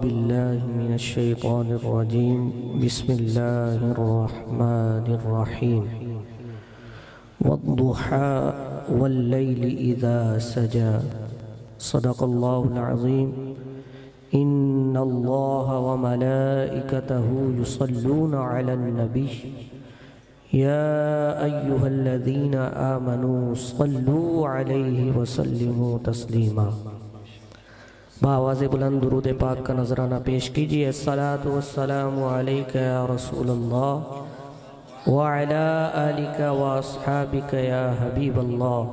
बिल्लाहि मिनश्शैतानिर्रजीम बिस्मिल्लाहिर्रहमानिर्रहीम वद्दुहा वल्लैलि इज़ा सजा सदक़ल्लाहुल अज़ीम। इन्नल्लाहा व मलाइकतहु युसल्लूना अलन नबी या अय्युहल्लज़ीना आमनू सल्लू अलैहि व सल्लिमू तस्लीमा। बावाज़े बुलंद दुरूद पाक का नजराना पेश कीजिए। अस्सलातु वस्सलामु अलैका या रसूलल्लाह व अला आलिका व अस्हाबिका या हबीबल्लाह।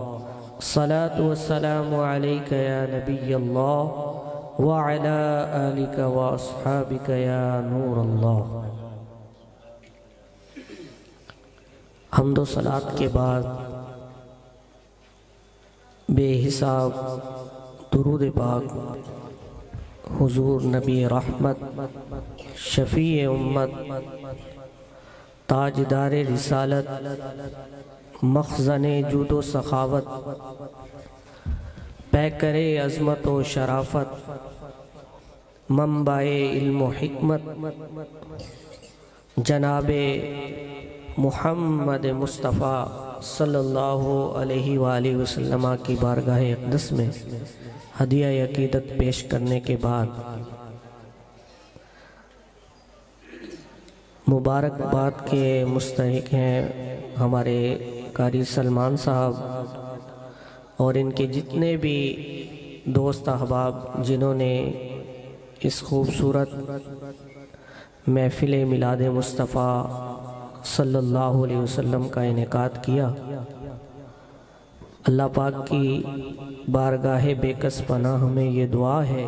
अस्सलातु वस्सलामु अलैका या नबियल्लाह व अला आलिका व अस्हाबिका या नूरल्लाह। हम्दो सलात के बाद बेहिसाब दुरूद पाक हुजूर नबी रहमत शफ़ी उम्मत ताजदार रिसालत मखज़ने जूदो सखावत पैकरे अज़मत व शराफत मंबाए इल्म व हिकमत जनाबे मुहम्मद मुस्तफ़ा सल्लल्लाहु अलैहि वालैहि वसल्लम की बारगाह अक़दस में हदिया अक़ीदत पेश करने के बाद मुबारकबाद के मुस्तहिक़ हैं हमारे कारी सलमान साहब और इनके जितने भी दोस्त अहबाब जिन्होंने इस खूबसूरत महफ़िल मिलाद मुस्तफ़ा सल्लल्लाहु अलैहि वसल्लम का इनेकाद किया। अल्लाह पाक की बारगाह बेकस पनाह में ये दुआ है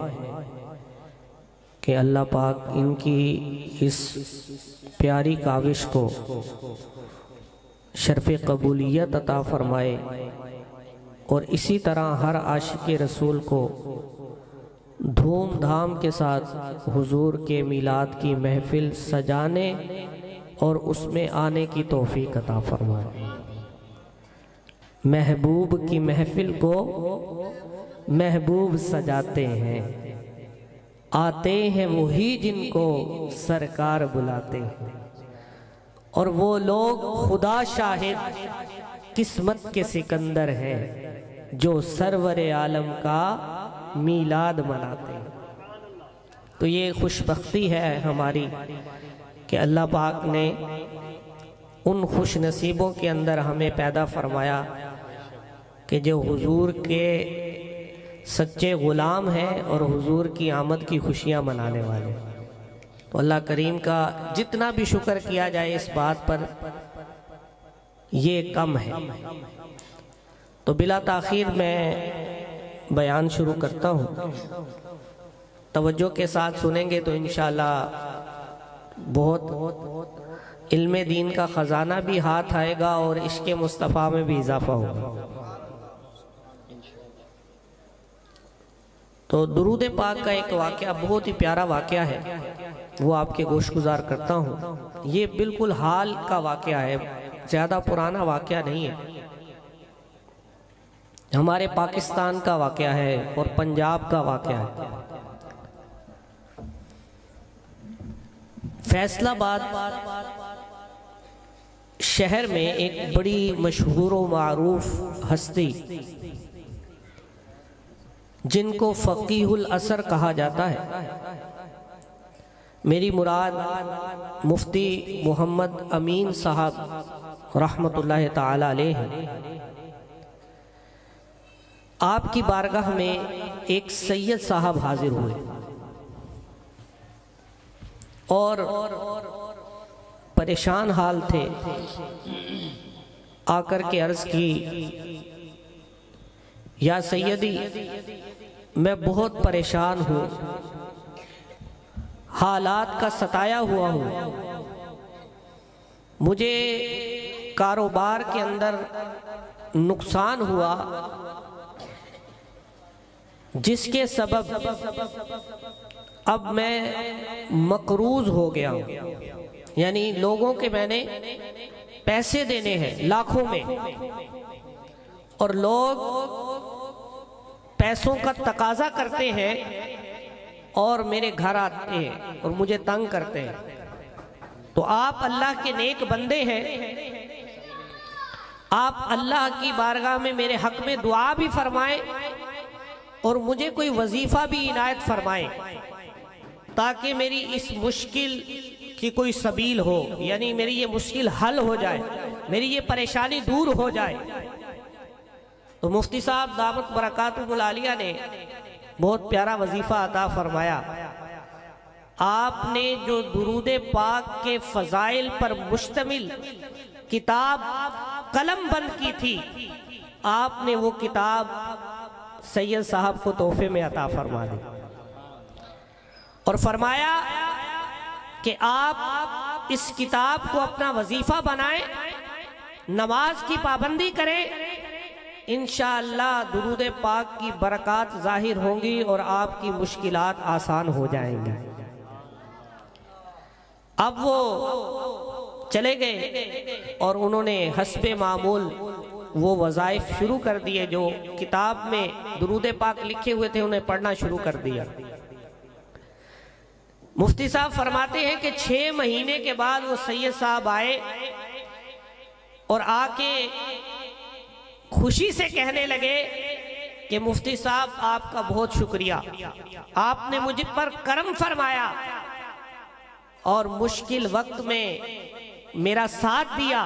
कि अल्लाह पाक इनकी इस प्यारी काविश को शर्फ़ कबूलियत अता फ़रमाए और इसी तरह हर आशिक़ रसूल को धूमधाम के साथ हुजूर के मिलाद की महफ़िल सजाने और उसमें आने की तौफ़ीक़ अता फ़रमाए। महबूब की महफ़िल को महबूब सजाते हैं, आते हैं वही जिनको सरकार बुलाते हैं और वो लोग खुदा शाहिद किस्मत के सिकंदर हैं जो सरवर आलम का मीलाद मनाते हैं। तो ये खुशबख्ती है हमारी कि अल्लाह पाक ने उन खुश नसीबों के अंदर हमें पैदा फरमाया कि जो हुजूर के सच्चे ग़ुलाम हैं और हुजूर की आमद की खुशियाँ मनाने वाले। तो अल्लाह करीम का जितना भी शुक्र किया जाए इस बात पर ये कम है। तो बिला ताख़ीर मैं बयान शुरू करता हूँ। तवज्जो के साथ सुनेंगे तो इंशाअल्लाह बहुत इल्मे दीन का ख़जाना भी हाथ आएगा और इश्क़े मुस्तफ़ा में भी इजाफ़ा होगा। तो दुरूद पाक का एक वाक़या बहुत ही प्यारा वाक़या है, वो आपके गोशगुजार करता हूँ। ये बिल्कुल हाल का वाक़या है, ज़्यादा पुराना वाक़या नहीं है। हमारे पाकिस्तान का वाक़या है और पंजाब का वाक़या है। फैसलाबाद शहर में एक बड़ी मशहूर व मारूफ हस्ती जिनको फ़क़ीहुल असर कहा जाता है, मेरी मुराद मुफ्ती मोहम्मद अमीन साहब रहमतुल्लाह ताला अलैह हैं। आपकी बारगाह में एक सैयद साहब हाजिर हुए और परेशान हाल थे। आकर के अर्ज़ की, या सैयदी मैं बहुत परेशान हूँ, हालात का सताया हुआ हूँ, मुझे कारोबार के अंदर नुकसान हुआ जिसके सबब अब मैं मकरूज हो गया हूँ। यानी लोगों के मैंने पैसे देने हैं लाखों में और लोग पैसों का तकाजा करते हैं और मेरे घर आते हैं और मुझे तंग करते हैं, तो आप अल्लाह के नेक बंदे हैं, आप अल्लाह की बारगाह में मेरे हक में दुआ भी फरमाएं और मुझे कोई वजीफा भी इनायत फरमाएं, ताकि मेरी इस मुश्किल की कोई सबील हो, यानी मेरी ये मुश्किल हल हो जाए, मेरी ये परेशानी दूर हो जाए। तो मुफ्ती साहब दामत बरकातुहुल आलिया ने बहुत प्यारा वजीफा अता फरमाया। आपने जो दुरूदे पाक के फजाइल पर मुश्तमिल किताब कलम बंद की थी, आपने वो किताब सैयद साहब को तोहफे में अता फरमा दी और फरमाया कि आप इस किताब को अपना वजीफा बनाएं, नमाज की पाबंदी करें, इंशाअल्लाह दुरूद पाक की बरकत जाहिर होंगी और आपकी मुश्किलात आसान हो जाएंगी। अब वो चले गए और उन्होंने हस्बे मामूल वो वज़ाइफ शुरू कर दिए, जो किताब में दुरूद पाक लिखे हुए थे उन्हें पढ़ना शुरू कर दिया। मुफ्ती साहब फरमाते हैं कि 6 महीने के बाद वो सैयद साहब आए और आके खुशी से कहने लगे कि मुफ्ती साहब आपका बहुत शुक्रिया, आपने मुझ पर करम फरमाया और मुश्किल वक्त में मेरा साथ दिया।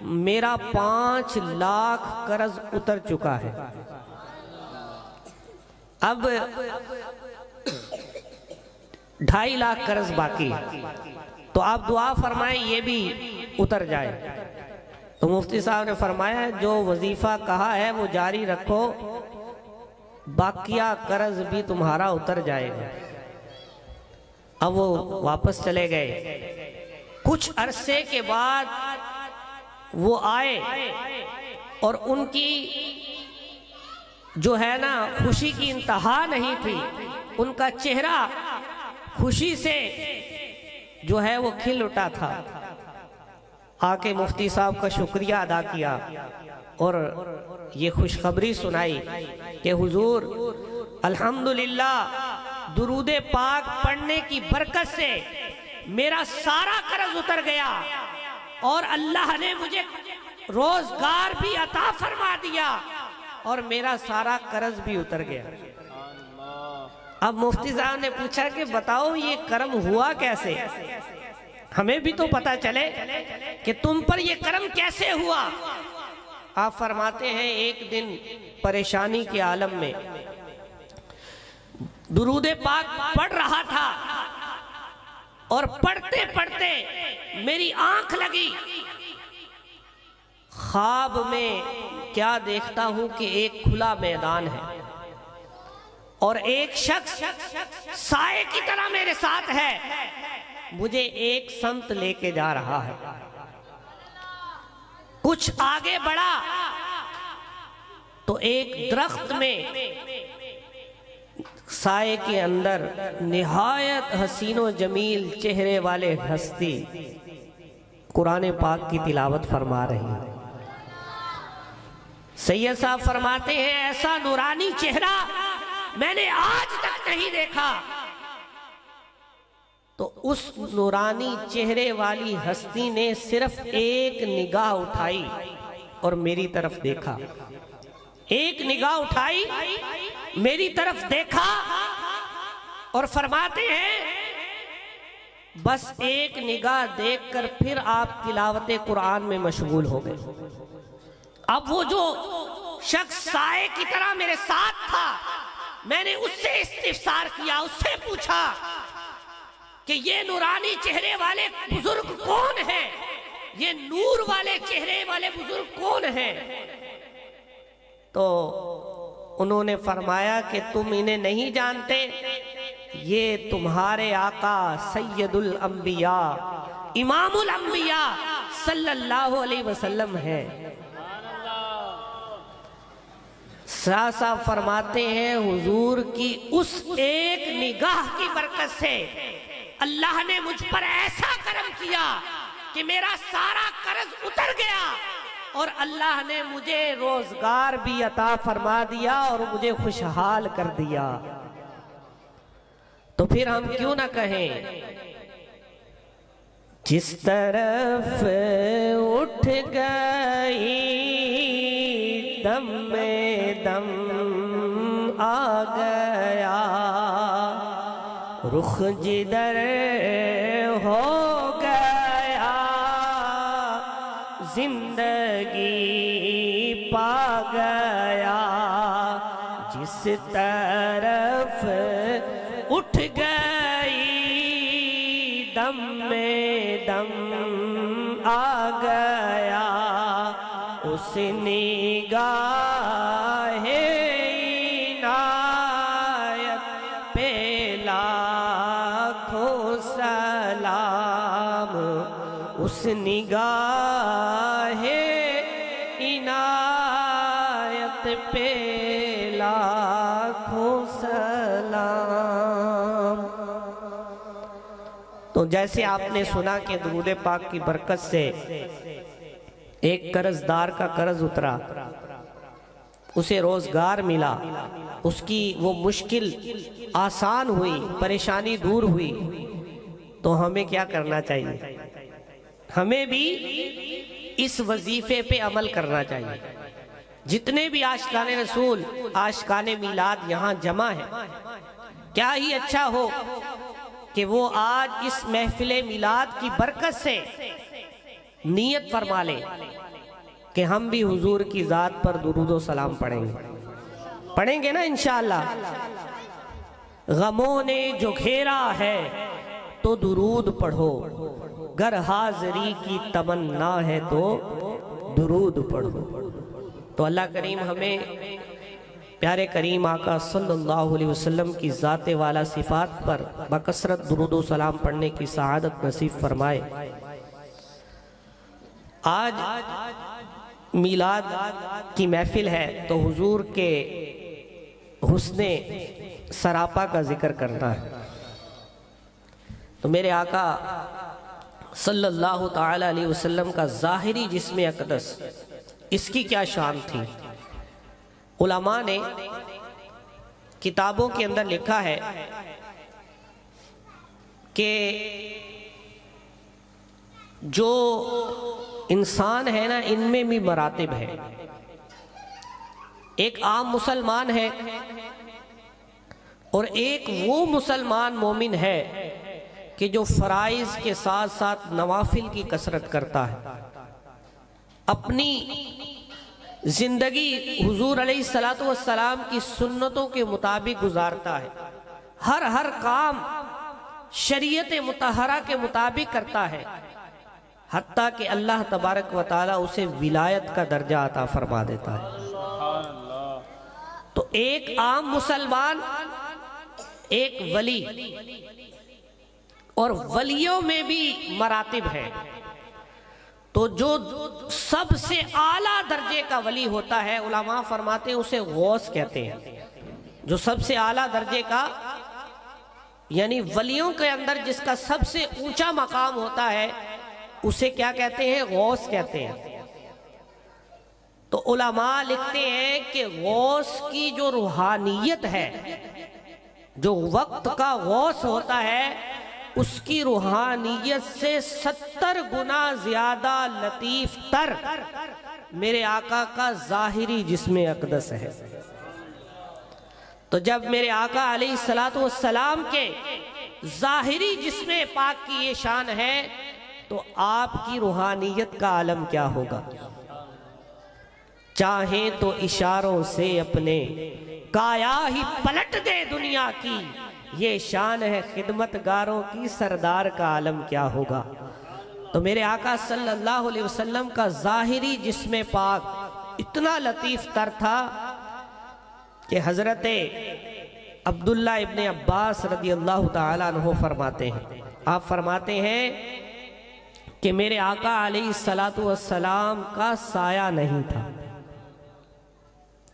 मेरा 5 लाख कर्ज उतर चुका है, अब 2.5 लाख कर्ज बाकी, तो आप दुआ फरमाएं ये भी उतर जाए। तो मुफ्ती साहब ने फरमाया जो वजीफा कहा है वो जारी रखो, बाकिया कर्ज भी तुम्हारा उतर जाएगा। अब वो वापस चले गए। कुछ अरसे के बाद वो आए और उनकी जो है ना खुशी की इंतहा नहीं थी, उनका चेहरा खुशी से जो है वो खिल उठा था। आके मुफ्ती साहब का शुक्रिया अदा किया और ये खुशखबरी सुनाई कि हुजूर अल्हम्दुलिल्लाह दुरूदे पाक पढ़ने की बरकत से मेरा सारा कर्ज उतर गया और अल्लाह ने मुझे रोजगार भी अता फरमा दिया और मेरा सारा कर्ज भी उतर गया। अब मुफ्ती साहब ने पूछा कि बताओ ये कर्म हुआ कैसे, हमें भी तो पता चले कि तुम पर ये कर्म कैसे हुआ। आप फरमाते हैं एक दिन परेशानी के आलम में दुरूदे पाक पढ़ रहा था और पढ़ते पढ़ते मेरी आंख लगी। ख्वाब में क्या देखता हूं कि एक खुला मैदान है और एक शख्स साए की तरह मेरे साथ है, मुझे एक संत लेके जा रहा है। कुछ आगे बढ़ा तो एक दरख्त में साए के अंदर निहायत हसीनो जमील चेहरे वाले हस्ती कुरान पाक की तिलावत फरमा रही है। सैयद साहब फरमाते हैं ऐसा नूरानी चेहरा मैंने आज तक नहीं देखा। तो उस नूरानी चेहरे वाली हस्ती ने सिर्फ एक निगाह उठाई और मेरी तरफ देखा, एक निगाह उठाई मेरी तरफ देखा और फरमाते हैं बस एक निगाह देखकर फिर आप तिलावत कुरान में मशगूल हो गए। अब वो जो शख्स साए की तरह मेरे साथ था, मैंने उससे इस्तिफसार किया, उससे पूछा कि ये नूरानी चेहरे वाले बुजुर्ग कौन है, ये नूर वाले चेहरे वाले बुजुर्ग कौन है। तो उन्होंने फरमाया कि तुम इन्हें नहीं जानते, ये तुम्हारे आका सैयदुल अंबिया इमामुल अंबिया सल्लल्लाहु अलैहि वसल्लम है। साहब फरमाते हैं हुजूर की उस एक निगाह की बरकत से अल्लाह ने मुझ पर ऐसा करम किया कि मेरा सारा कर्ज उतर गया और अल्लाह ने मुझे रोजगार भी अता फरमा दिया और मुझे खुशहाल कर दिया। तो फिर हम क्यों ना कहें, जिस तरफ उठ गई दम में दम आ गया, रुख जिधर हो गया जिंदगी पा गया, जिस तरफ उठ गई दम में दम आ गया, उस निगाहे इनायत पे लाखों सलाम, उस निगाहे इनायत पे लाखों सलाम। तो जैसे आपने सुना कि दुरूद पाक की बरकत से एक कर्जदार का कर्ज उतरा, उसे रोजगार मिला, उसकी वो मुश्किल आसान हुई, परेशानी दूर हुई, तो हमें क्या करना चाहिए? हमें भी इस वजीफे पे अमल करना चाहिए। जितने भी आशिकाने रसूल, आशिकाने मिलाद यहाँ जमा है, क्या ही अच्छा हो कि वो आज इस महफिले मिलाद की बरकत से नियत फरमा ले कि हम भी हुजूर की ज़ात पर दुरूद व सलाम पढ़ेंगे ना इंशाअल्लाह। गमों ने जो घेरा है तो दुरूद पढ़ो, गर हाज़री की तमन्ना है तो दुरूद पढ़ो। तो अल्लाह करीम हमें प्यारे करीम आका सल्लल्लाहु अलैहि वसल्लम की ज़ात वाला सिफ़ात पर बकसरत दुरूद व सलाम पढ़ने की सआदत नसीब फरमाए। आज मिलाद की महफिल है तो हुजूर के हुस्ने सरापा का जिक्र करना है। तो मेरे आका सल्लल्लाहु ताला अलैहि वसल्लम का ज़ाहिरी जिस्म अक़दस, इसकी क्या शान थी। उलमा ने किताबों के अंदर लिखा है कि जो इंसान है ना, इनमें भी मरातिब है। एक आम मुसलमान है और एक वो मुसलमान मोमिन है कि जो फराइज के साथ साथ नवाफिल की कसरत करता है, अपनी जिंदगी हुजूर अलैहिस्सलातु वस्सलाम की सुन्नतों के मुताबिक गुजारता है, हर काम शरीयत मुतहरा के मुताबिक करता है, हत्ता कि अल्लाह तबारक व तआला उसे विलायत का दर्जा अता फरमा देता है। तो एक आम मुसलमान, एक वली, और वलियों में भी मरातिब है। तो जो सबसे आला दर्जे का वली होता है, उलमा फरमाते हैं उसे गौस कहते हैं। जो सबसे आला दर्जे का, यानी वलियों के अंदर जिसका सबसे ऊंचा मकाम होता है, उसे क्या कहते हैं? गौस कहते हैं। तो उलमा लिखते हैं कि गौस की जो रूहानियत है, जो वक्त का गौस होता है, उसकी रूहानियत से 70 गुना ज्यादा लतीफ तर मेरे आका का ज़ाहिरी जिस्म अक़दस है। तो जब मेरे आका अलैहिस्सलातु वस्सलाम के ज़ाहिरी जिस्म पाक की ये शान है, तो आपकी रूहानियत का आलम क्या होगा। चाहे तो इशारों से अपने काया ही पलट दे दुनिया की, ये शान है खिदमतगारों की, सरदार का आलम क्या होगा। तो मेरे आका सल्लल्लाहु अलैहि वसल्लम का ज़ाहिरी जिस्म पाक इतना लतीफ़ तर था कि हज़रत अब्दुल्ला इब्ने अब्बास रदियल्लाहु ताला अन्हु फरमाते हैं, आप फरमाते हैं कि मेरे आका अलैहिस्सलातु वस्सलाम का साया नहीं था।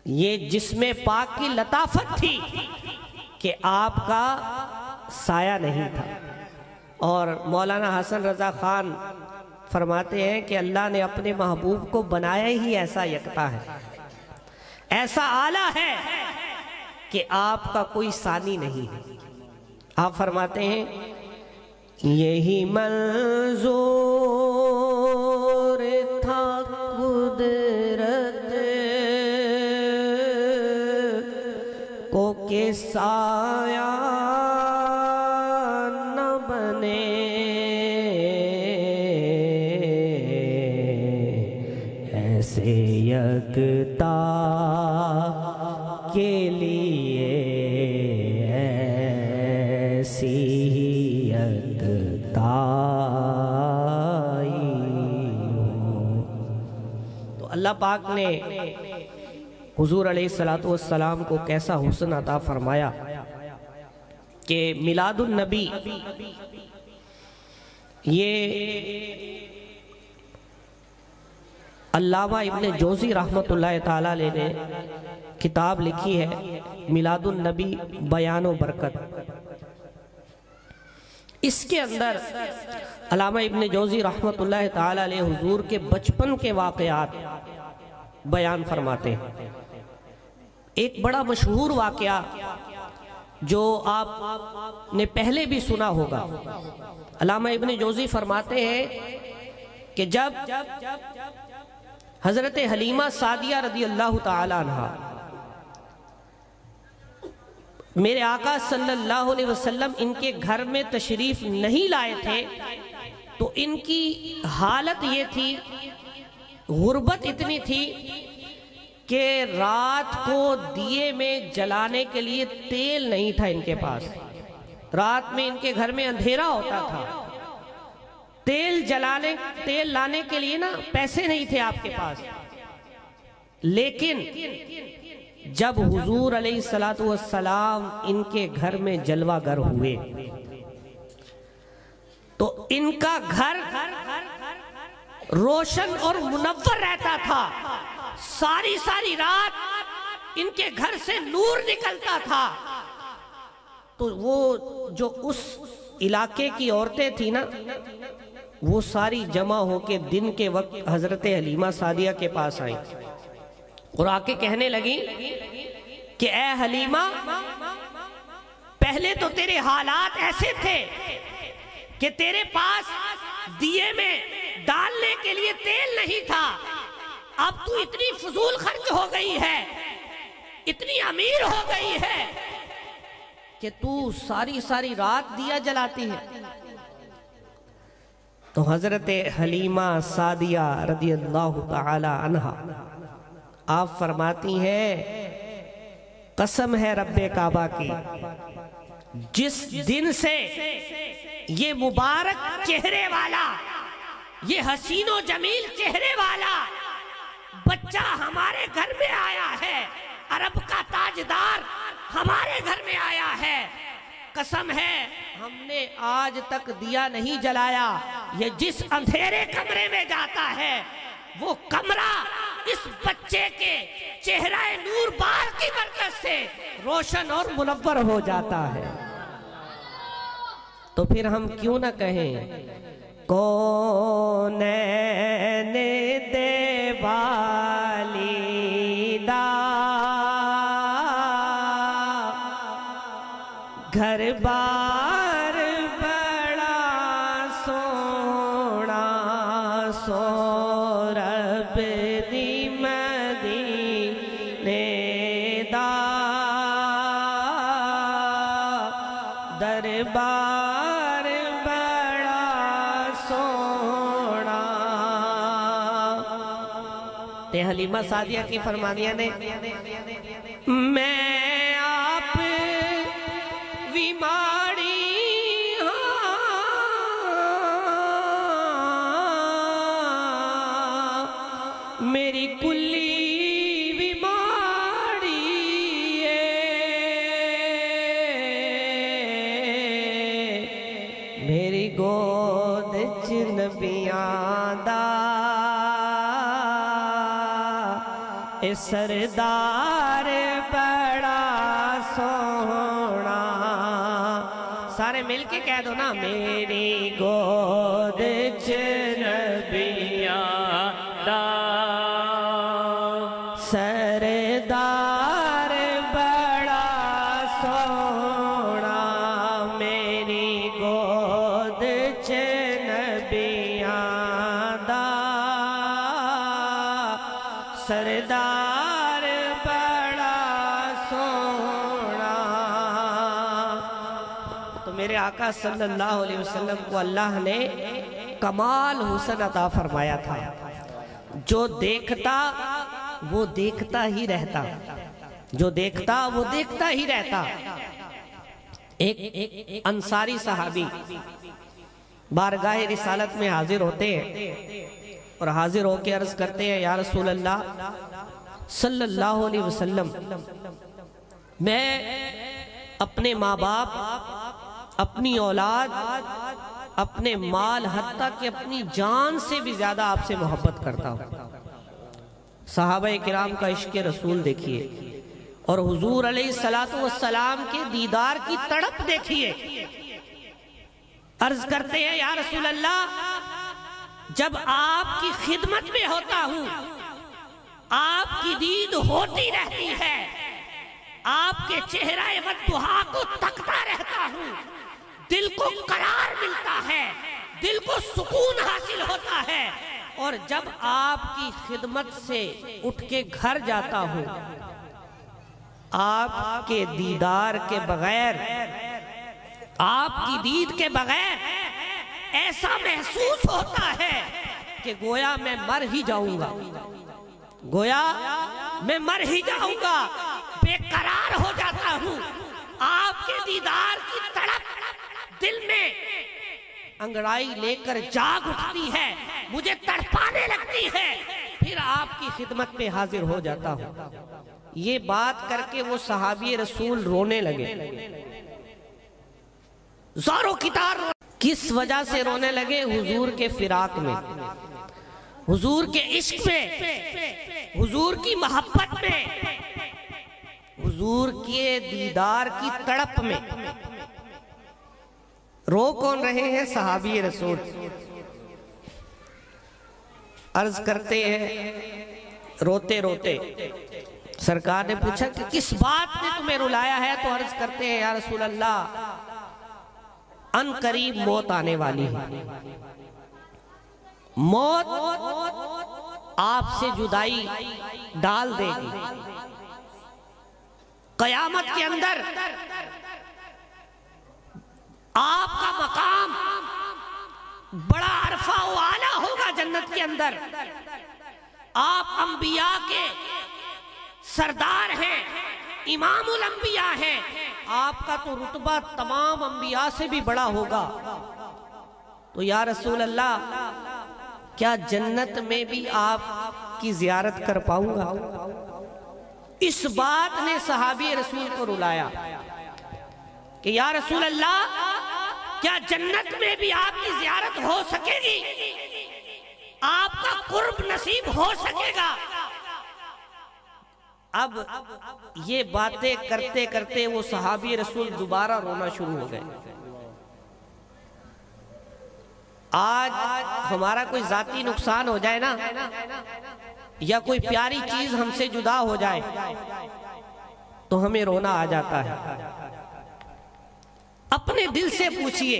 ये जिस्म पाक की लताफत थी कि आपका साया नहीं था। और मौलाना हसन रज़ा खान फरमाते हैं कि अल्लाह ने अपने महबूब को बनाया ही ऐसा यकता है, ऐसा आला है कि आपका कोई सानी नहीं है। आप फरमाते हैं यही मंजूर था कुदरत को के साया न बने, ऐसे यकता के लिए ऐसी यकता तो अल्लाह पाक ने हुजूर अलैहिस्सलातु वस्सलाम को कैसा हुस्न अता फरमाया कि मिलादुन नबी ये अल्लामा इब्ने जोज़ी रहमतुल्लाह ताला अलैह ने किताब लिखी है मिलादुन नबी बयान व बरकत। इसके अंदर अल्लामा इब्ने जोज़ी रहमतुल्लाह ताला अलैह हुजूर के बचपन के वाक़यात बयान फरमाते हैं। एक बड़ा मशहूर वाक़या जो आपने पहले भी सुना होगा, अल्लामा इब्ने जोज़ी फरमाते हैं कि जब हज़रत हलीमा सादिया रज़ी अल्लाह ताला अन्हा मेरे आका सल्लल्लाहु अलैहि वसल्लम इनके घर में तशरीफ नहीं लाए थे तो इनकी हालत ये थी, गुर्बत इतनी थी कि रात को दिए में जलाने के लिए तेल नहीं था इनके पास। रात में इनके घर में अंधेरा होता था, तेल लाने के लिए ना पैसे नहीं थे आपके पास। लेकिन जब हुजूर अलैहिस्सलातु वस्सलाम इनके घर में जलवागर हुए तो इनका घर रोशन और मुनव्वर रहता था। सारी सारी रात इनके घर से नूर निकलता था। तो वो जो उस इलाके की औरतें थी ना, वो सारी जमा होके दिन के वक्त हजरत हलीमा सादिया के पास आई और आके कहने लगी कि ए हलीमा, पहले तो तेरे हालात ऐसे थे कि तेरे पास दिए में डालने के लिए तेल नहीं था, अब तू इतनी फजूल खर्च हो गई है, इतनी अमीर हो गई है कि तू सारी सारी रात दिया जलाती है। तो हजरत हलीमा सादिया रज़ियल्लाहु ताला अन्हा आप फरमाती हैं, कसम है रब्बे काबा की, जिस दिन से ये मुबारक चेहरे वाला, ये हसीनो जमील चेहरे वाला बच्चा हमारे घर में आया है, अरब का ताजदार हमारे घर में आया है, कसम है हमने आज तक दिया नहीं जलाया। ये जिस अंधेरे कमरे में जाता है वो कमरा इस बच्चे के चेहरा नूर बार की बरकत से रोशन और मुनव्वर हो जाता है। तो फिर हम क्यों ना कहें, कौनैन देवालीदा घर बार बड़ा सोना सोरब दी मदीने दा दरबार बड़ा सोना। ते हलीमा सादिया की फरमानिया ने, मैं आप बीमारी मेरी कुल्ली बीमारी मेरी गोद च नबियां दा ए सरदार बड़ा सोना। सारे मिलके कह दो ना, मेरी गोद च नबियां दा सरदार बड़ा सोना। सरदार बड़ा सोना। तो मेरे आका सल्लल्लाहु अलैहि वसल्लम को अल्लाह ने कमाल हुस्न अता फरमाया था। जो देखता वो देखता ही रहता, जो देखता वो देखता ही रहता। एक अंसारी सहाबी बारगाह रिसालत में हाजिर होते हैं और हाजिर होकर अर्ज करते हैं, या रसूल अल्लाह सल्लल्लाहु अलैहि वसल्लम, मैं अपने माँ बाप, अपनी औलाद, अपने माल, हत्ता कि अपनी जान से भी ज्यादा आपसे मोहब्बत करता हूँ। सहाबा किराम का इश्क़ रसूल देखिए और हुजूर अलैहिस्सलातु वस्सलाम के दीदार की तड़प देखिए। अर्ज करते हैं, या रसूल अल्लाह, जब आपकी खिदमत में होता हूं, आपकी दीद होती रहती है, आपके चेहरा वद्दुहा को तकता रहता हूं, दिल को करार मिलता है, दिल को सुकून हासिल होता है। और जब आपकी खिदमत से उठ के घर जाता हूं, आपके दीदार के बगैर, आपकी दीद के बगैर ऐसा महसूस होता है कि गोया मैं मर ही जाऊंगा, गोया मैं मर ही जाऊंगा, बेकरार हो जाता हूं। आपके दीदार की तड़प दिल में अंगड़ाई लेकर जाग उठती है, मुझे तड़पाने लगती है, फिर आपकी खिदमत में हाजिर हो जाता हूं। ये बात करके वो सहाबी रसूल रोने लगे, ज़ारो की तार। किस वजह से रोने लगे? हुजूर के फिराक में, हुजूर के इश्क में, हुजूर की मोहब्बत में, हुजूर के दीदार की तड़प में। रो कौन रहे हैं? सहाबी रसूल। अर्ज करते हैं रोते रोते, सरकार ने पूछा कि किस बात ने तुम्हें रुलाया है? तो अर्ज करते हैं, या रसूल अल्लाह, अन करीब मौत आने वाली है, मौत आपसे जुदाई डाल देगी, कयामत के अंदर आपका मकाम बड़ा अरफा व आला होगा जन्नत के अंदर। आप अंबिया के सरदार हैं, इमामुल अंबिया हैं, आपका तो रुतबा तमाम अंबिया से भी बड़ा होगा। तो या रसूल अल्लाह, क्या जन्नत में भी आपकी जियारत कर पाऊंगा? इस बात ने सहाबी रसूल को रुलाया कि या रसूल अल्लाह, क्या जन्नत में भी आपकी जियारत हो सकेगी, आपका कुर्ब नसीब हो सकेगा? अब ये बातें करते करते वो सहाबी रसूल दोबारा रोना शुरू हो गए। आज हमारा कोई जाती नुकसान हो जाए ना, या कोई प्यारी चीज हमसे जुदा हो जाए, तो हमें रोना आ जाता है। अपने दिल से पूछिए,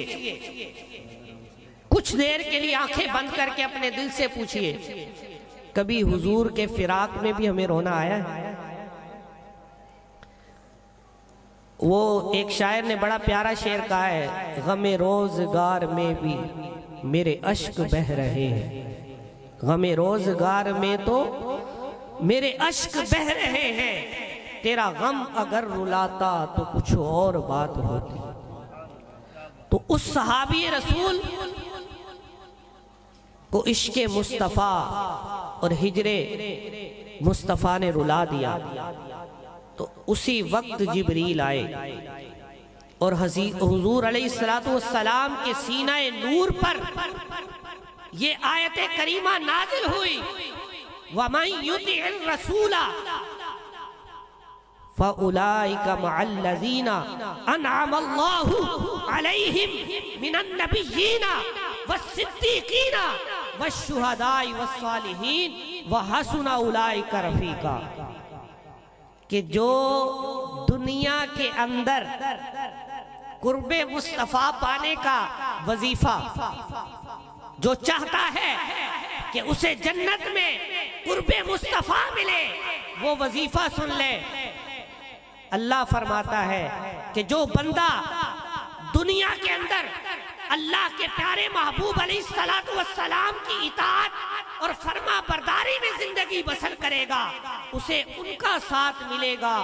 कुछ देर के लिए आंखें बंद करके अपने दिल से पूछिए, कभी हुजूर के फिराक में भी हमें रोना आया है? वो एक शायर ने बड़ा प्यारा शेर कहा है, गमे रोजगार में भी मेरे अश्क बह रहे हैं, गमे रोजगार में तो मेरे अश्क बह रहे हैं, तेरा गम अगर रुलाता तो कुछ और बात होती। तो उस सहाबी रसूल को इश्क़े मुस्तफ़ा और हिजरे मुस्तफ़ा ने रुला दिया। तो उसी वक्त जिब्रील आए और हुजूर अलैहिस्सलातु वस्सलाम के सीनाए नूर पर ये आयत करीमा नाजिल हुई, वमन युतिइर रसूला फउलाइका मअल्लज़ीना अनअमल्लाहु अलैहिम मिनन नबिय्यीना वस्सिद्दीक़ीना वश्शुहदाई वस्सालिहीन वहसुना उलाइका रफ़ीक़ा। कि जो दुनिया के अंदर कुर्बे मुस्तफ़ा पाने का वजीफा जो चाहता है कि उसे जन्नत में कुर्बे मुस्तफा मिले वो वजीफा सुन ले। अल्लाह फरमाता है कि जो बंदा दुनिया के अंदर अल्लाह के प्यारे महबूब अलैहिस्सलातु वस्सलाम की इताअत और फरमा बरदारी में जिंदगी बसर करेगा, उसे उनका साथ मिलेगा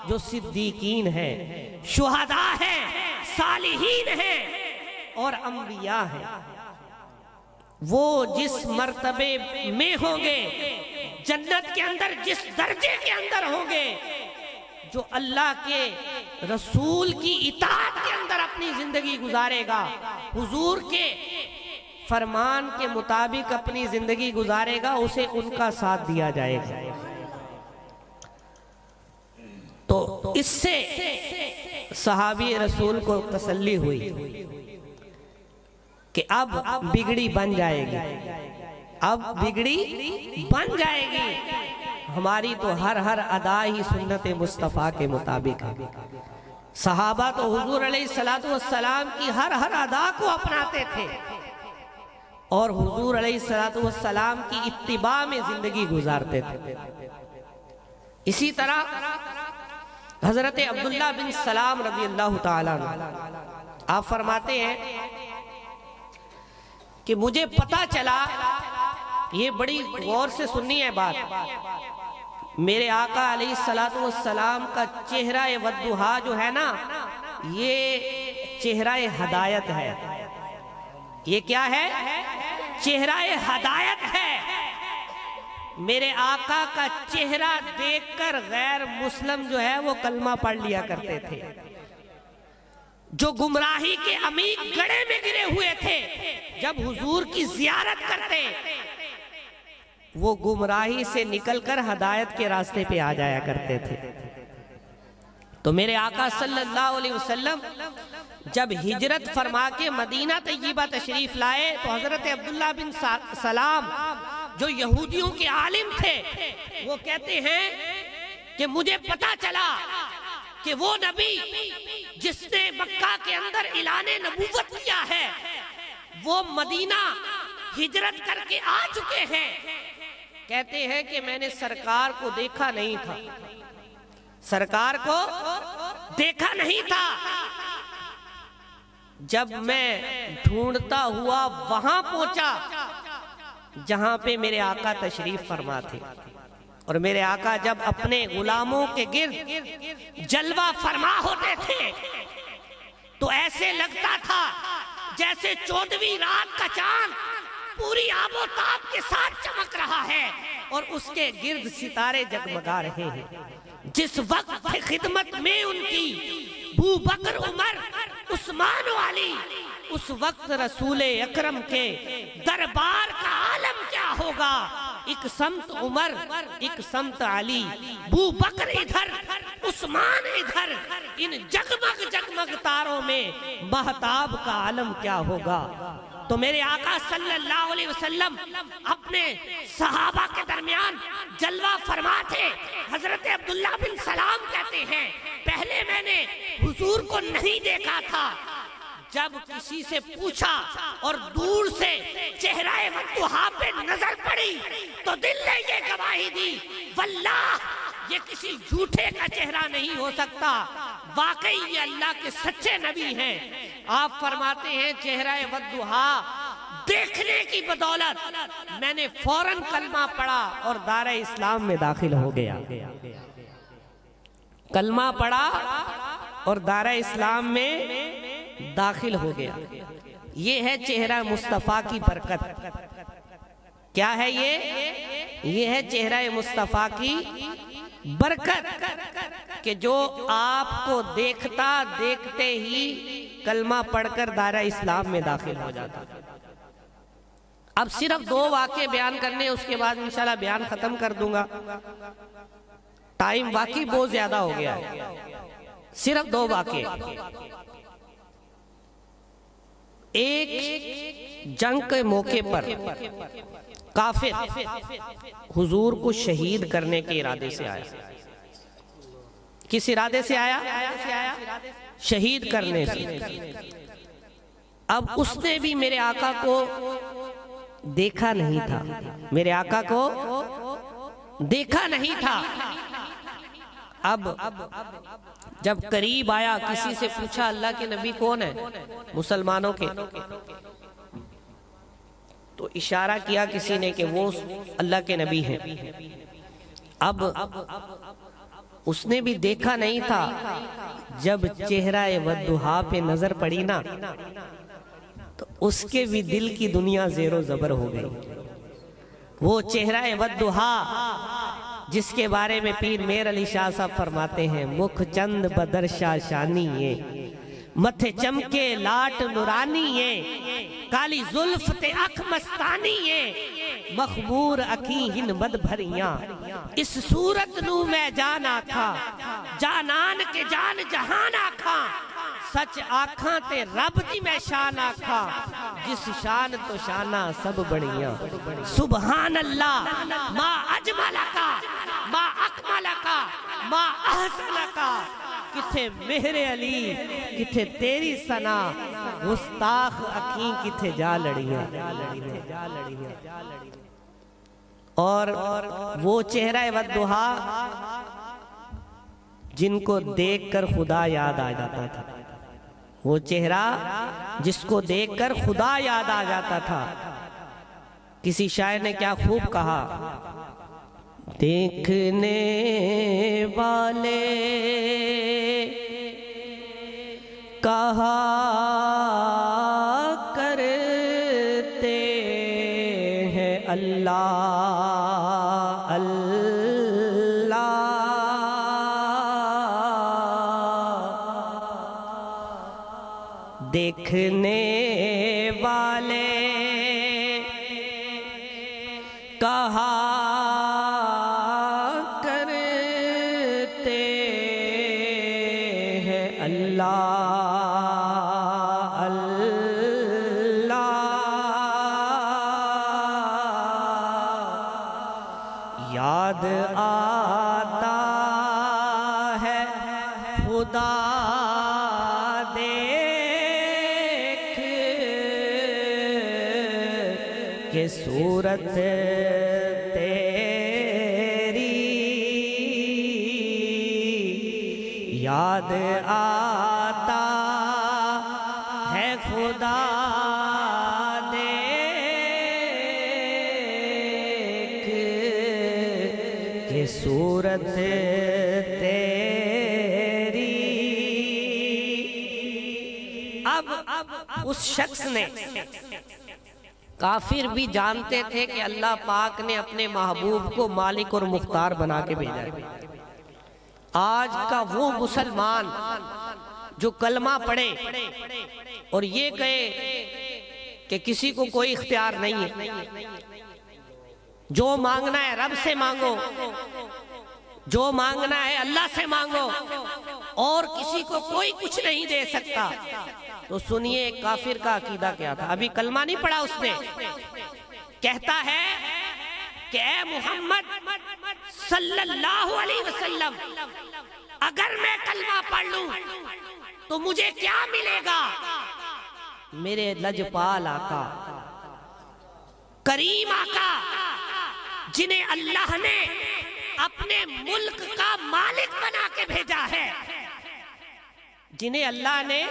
जो सिद्दीकीन है, शुहदा है, सालिहीन है और अंबिया है। वो जिस मर्तबे में होंगे, जन्नत के अंदर जिस दर्जे के अंदर होंगे, जो अल्लाह के रसूल की इताअत के अंदर अपनी जिंदगी गुजारेगा, हुजूर के फरमान के मुताबिक अपनी जिंदगी गुजारेगा, उसे उनका साथ दिया जाएगा। तो इससे सहाबी रसूल को तसल्ली हुई कि अब बिगड़ी बन जाएगी, अब बिगड़ी बन जाएगी। हमारी तो हर हर अदा ही सुन्नत मुस्तफ़ा के मुताबिक है। सहाबा तो हुजूर अलैहिस्सलातु वस्सलाम की हर हर अदा को अपनाते थे और हुजूर अलैहिस्सलातु वस्सलाम की इत्तिबा में जिंदगी गुजारते थे। इसी तरह हजरत अब्दुल्ला बिन सलाम रज़ी अल्लाह ताला अन्हु आप फरमाते हैं कि मुझे पता चला, ये बड़ी गौर से सुननी है बात, मेरे आका अलैहिस्सलातु वस्सलाम का चेहरा वद्दुहा जो है ना, ये चेहरा हदायत है। ये क्या है? चेहरा हदायत है। मेरे आका का चेहरा देखकर गैर मुस्लिम जो है वो कलमा पढ़ लिया करते थे। जो गुमराही के अमीर गड़े में गिरे हुए थे, जब हुजूर की जियारत करते, वो गुमराही से निकलकर हदायत के रास्ते पे आ जाया करते थे। तो मेरे आका सल्लल्लाहु अलैहि वसल्लम जब हिजरत फरमा के मदीना तैयबा तशरीफ लाए, तो हजरत अब्दुल्ला बिन सलाम जो यहूदियों के आलिम थे, वो कहते हैं कि मुझे पता चला कि वो नबी जिसने मक्का के अंदर इलाने नबूवत किया है, वो मदीना हिजरत करके आ चुके हैं। कहते हैं कि मैंने सरकार को देखा नहीं था, सरकार को देखा नहीं था। जब मैं ढूंढता हुआ वहां पहुंचा जहां पे मेरे आका तशरीफ फरमा थे, और मेरे आका जब अपने गुलामों के गिर्द जलवा फरमा होते थे तो ऐसे लगता था जैसे 14वीं रात का चांद पूरी आबोताब के साथ चमक रहा है और उसके गिर्द सितारे जगमगा रहे हैं। जिस वक्त खिदमत में उनकी अबू बकर, उमर, उस्मान वाली, उस वक्त रसूल अकरम के दरबार का आलम क्या होगा। एक समत उमर, एक समत अली, अबू बकर इधर, उस्मान इधर, इन जगमग जगमग तारों में महताब का आलम क्या होगा। तो मेरे आका सल्लल्लाहु अलैहि वसल्लम अपने सहाबा के दरमियान जलवा फरमा थे। हजरत अब्दुल्ला बिन सलाम कहते हैं, पहले मैंने हुजूर को नहीं देखा था, जब किसी से पूछा और दूर से चेहरा वद्दुहा पे नजर पड़ी तो दिल ने ये गवाही दी, वल्लाह ये किसी झूठे का चेहरा नहीं हो सकता, वाकई ये अल्लाह के सच्चे नबी हैं। आप फरमाते हैं चेहरा वद्दुहा देखने की बदौलत मैंने फौरन कलमा पढ़ा और दारे इस्लाम में दाखिल हो गया। कलमा पढ़ा और दारे इस्लाम में दाखिल हो गया। ये है चेहरा मुस्तफा की बरकत। क्या है ये है चेहरा मुस्तफा की बरकत कि जो आपको देखता देखते ही कलमा पढ़कर दायरा इस्लाम में दाखिल हो जाता। अब सिर्फ 2 वाक़े बयान करने, उसके बाद इंशाल्लाह बयान खत्म कर दूंगा, टाइम वाकई बहुत ज्यादा हो गया है। सिर्फ 2 वाक़े। एक जंग के मौके पर काफिर हुजूर को शहीद करने के इरादे से आया। किस इरादे से आया? शहीद करने से। अब उसने भी मेरे आका को देखा नहीं था, मेरे आका को देखा नहीं था। अब जब करीब आया, किसी से पूछा अल्लाह के नबी कौन है, मुसलमानों के, तो इशारा किया किसी ने कि वो अल्लाह के नबी हैं। अब उसने भी देखा नहीं था। जब चेहरा वद्दुहा पे नजर पड़ी ना, तो उसके भी दिल की दुनिया ज़ेरो ज़बर हो गई। वो चेहरा वद्दुहा जिसके बारे में पीर मेर अली शाह साहब फरमाते हैं, मुख चंद बदरशा शानी ये, मथे चमके लाट नुरानी ये, काली जुल्फ ते अख मस्तानी ये, मखबूर अखी हिन मद भरिया, इस सूरत नू मैं जान आखा, जानान के जान जहान आखा, सच आखा ते रब दी मैं शान आखा, जिस शान तो शाना सब बढ़िया। सुबहान अल्लाह मा अजमला का, मा अकमला का, मा अहसना का, किथे मेहरे अली किथे तेरी सना, गुस्ताख अखी किथे जा लड़िया। और वो चेहरा वद्दुहा जिनको देखकर खुदा याद आ जाता था, वो चेहरा जिसको देखकर खुदा याद आ जाता था। किसी शायर ने क्या खूब कहा, देखने वाले कहा करते हैं अल्लाह अल्लाह, देखने वाले कहा करते हैं अल्लाह अल्लाह, याद आता है खुदा देख के सूरत याद आता है खुदा देख के सूरत तेरी। अब उस शख्स ने, काफिर भी जानते थे कि अल्लाह पाक ने अपने महबूब को मालिक और मुख्तार बना के भेजा है। आज का वो मुसलमान जो कलमा पढ़े और ये कहे कि किसी को कोई इख्तियार नहीं है, जो मांगना है रब से मांगो, जो मांगना है अल्लाह से मांगो, और किसी को कोई कुछ नहीं दे सकता, तो सुनिए काफिर का अकीदा क्या था। अभी कलमा नहीं पढ़ा उसने, कहता है कि ऐ मोहम्मद सल्लल्लाहु अलैहि वसल्लम, अगर मैं कलमा पढ़ लूं तो मुझे क्या मिलेगा? मेरे लजपाल आका, करीम आका, जिन्हें अल्लाह ने अपने मुल्क का मालिक बना के भेजा है, जिन्हें अल्लाह ने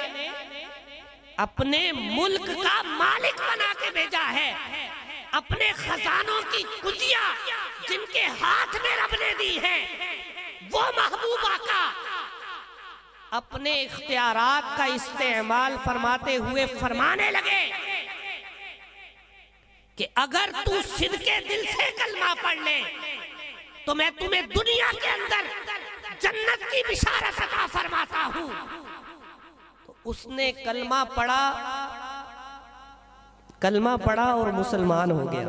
अपने मुल्क का मालिक बना के भेजा है, अपने खजानों की कुंजियां जिनके हाथ में रब ने दी है, वो महबूबा का अपने इख्तियारात का इस्तेमाल फरमाते हुए फरमाने लगे कि अगर तू सिद्के दिल से कलमा पढ़ ले तो मैं तुम्हें दुनिया के अंदर जन्नत की बिशारत अता फरमाता हूं। तो उसने कलमा पढ़ा और मुसलमान हो गया।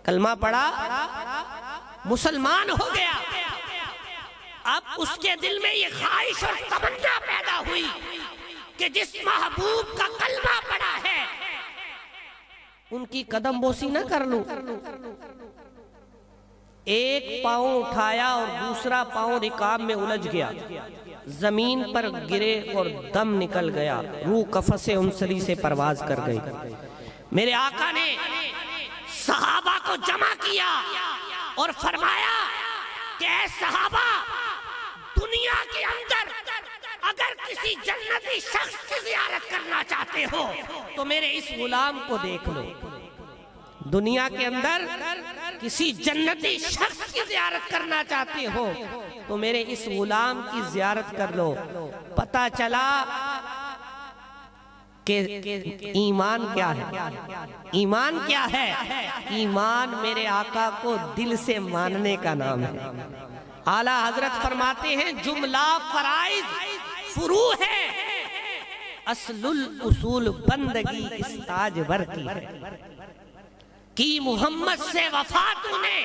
कलमा पढ़ा, मुसलमान हो गया। अब उसके दिल में ये ख्वाहिश और तमन्ना पैदा हुई कि जिस महबूब का कलमा पढ़ा है उनकी कदम बोसी ना कर लूं। एक पांव उठाया और दूसरा पांव रिकाब में उलझ गया, जमीन पर गिरे और दम निकल गया, रूह कफसे उनसरी से परवाज कर गई। मेरे आका ने सहाबा को जमा किया और फरमाया कि ऐ सहाबा, दुनिया के अंदर अगर किसी जन्नती शख्स की जियारत करना चाहते हो तो मेरे इस गुलाम को देख लो। दुनिया के अंदर किसी जन्नती शख्स की जियारत करना चाहते हो तो मेरे इस गुलाम की जियारत कर लो। पता चला कि ईमान क्या है। ईमान क्या है? ईमान मेरे आका को दिल से मानने का नाम है। आला हजरत फरमाते हैं, जुमला फराइज फुरू है, असलुल उसूल बंदगी इस ताजवर की है। कि मोहम्मद से वफा तूने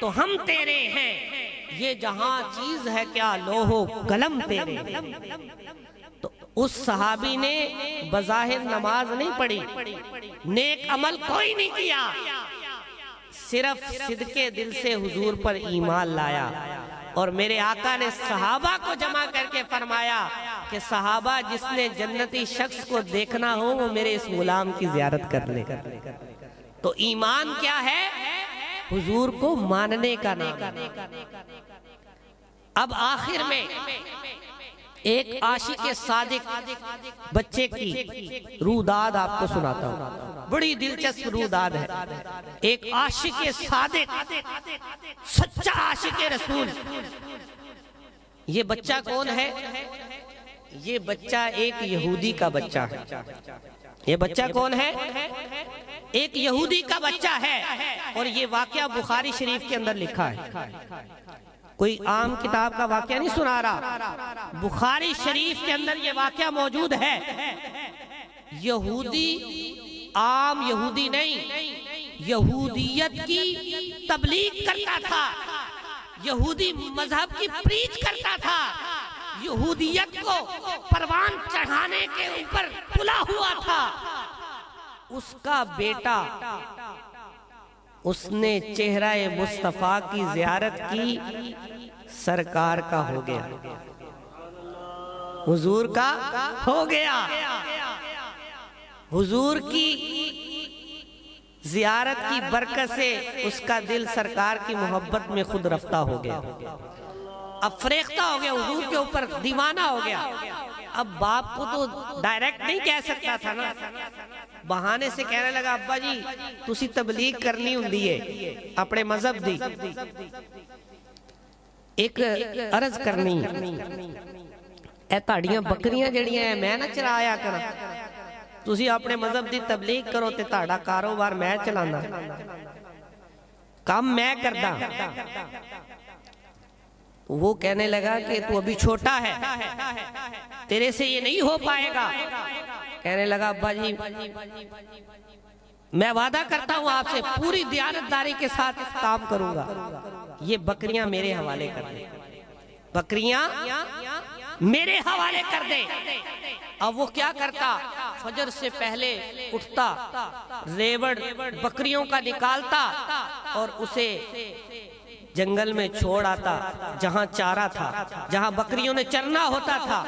तो हम तेरे हैं, ये जहां चीज है क्या लोहो कलम तेरे। तो उस सहाबी ने बज़ाहिर नमाज नहीं पढ़ी, नेक अमल कोई नहीं किया, सिर्फ सिदके दिल से हुजूर पर ईमान लाया। और मेरे आका ने सहाबा को जमा करके फरमाया कि सहाबा, जिसने जन्नती शख्स को देखना हो वो मेरे इस गुलाम की जियारत कर ले। तो ईमान क्या है? हुजूर को मानने का नाम। अब आखिर में एक आशिक सादिक बच्चे की रूदाद आपको सुनाता हूँ, बड़ी दिलचस्प रूदाद है। एक आशिक सादिक, सच्चा आशिक रसूल। ये बच्चा कौन है? ये बच्चा एक यहूदी का बच्चा है। ये बच्चा कौन है? एक यहूदी का बच्चा है। और ये वाकया बुखारी शरीफ के अंदर लिखा है, कोई आम किताब का वाकया नहीं सुना रहा, बुखारी शरीफ के अंदर ये वाकया मौजूद है। यहूदी आम यहूदी नहीं, यहूदियत की तबलीग करता था, यहूदी मजहब की प्रीच करता था, यहूदियत को परवान चढ़ाने के ऊपर तुला हुआ था। उसका बेटा, उसने चेहरा मुस्तफा की जियारत की, सरकार का हो गया, हुजूर का हो गया। हुजूर की जियारत की बरकत से उसका दिल सरकार की मोहब्बत में खुद रफ्ता हो गया, अब फरेख्ता हो गया, हुजूर के ऊपर दीवाना हो गया। अब बाप को तो डायरेक्ट नहीं कह सकता था ना, बहाने से कहने लगा, अब्बा जी तुसी तबलीग करनी हुंदी है अपने मजहब दी, एक अर्ज करनी, ए ताड़ियां बकरियां जड़ियां है मैं ना चलाया करा, तुसी अपने मजहब दी तबलीग करो ते ताड़ा कारोबार मैं चलाना, काम मैं करदा। वो कहने लगा कि तू अभी छोटा है, तेरे से ये नहीं हो पाएगा। कहने लगा, अब्बा जी मैं वादा करता हूं आपसे पूरी दियानतदारी के साथ काम करूंगा, ये बकरियां मेरे हवाले कर दे, बकरियां मेरे हवाले कर दे। अब वो क्या करता, फजर से पहले उठता, रेवड़ बकरियों का निकालता और उसे जंगल में छोड़ आता जहां चारा था, जहां बकरियों ने चरना होता था,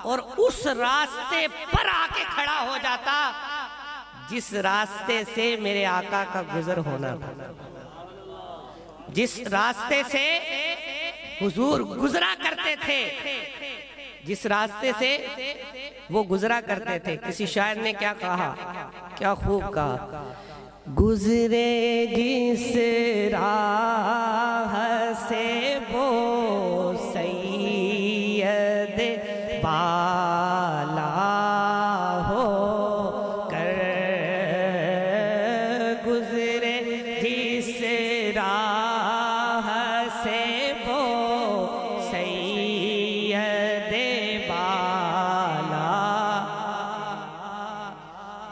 और उस रास्ते पर आके खड़ा हो जाता जिस रास्ते से मेरे आका का गुजर होना था, जिस रास्ते से हुजूर गुजरा करते थे, जिस रास्ते से वो गुजरा करते थे। किसी शायर ने क्या कहा, क्या खूब कहा, गुजरे जिस राह से वो सैयद बाला हो कर, गुजरे जिस राह से वो सैयद बाला।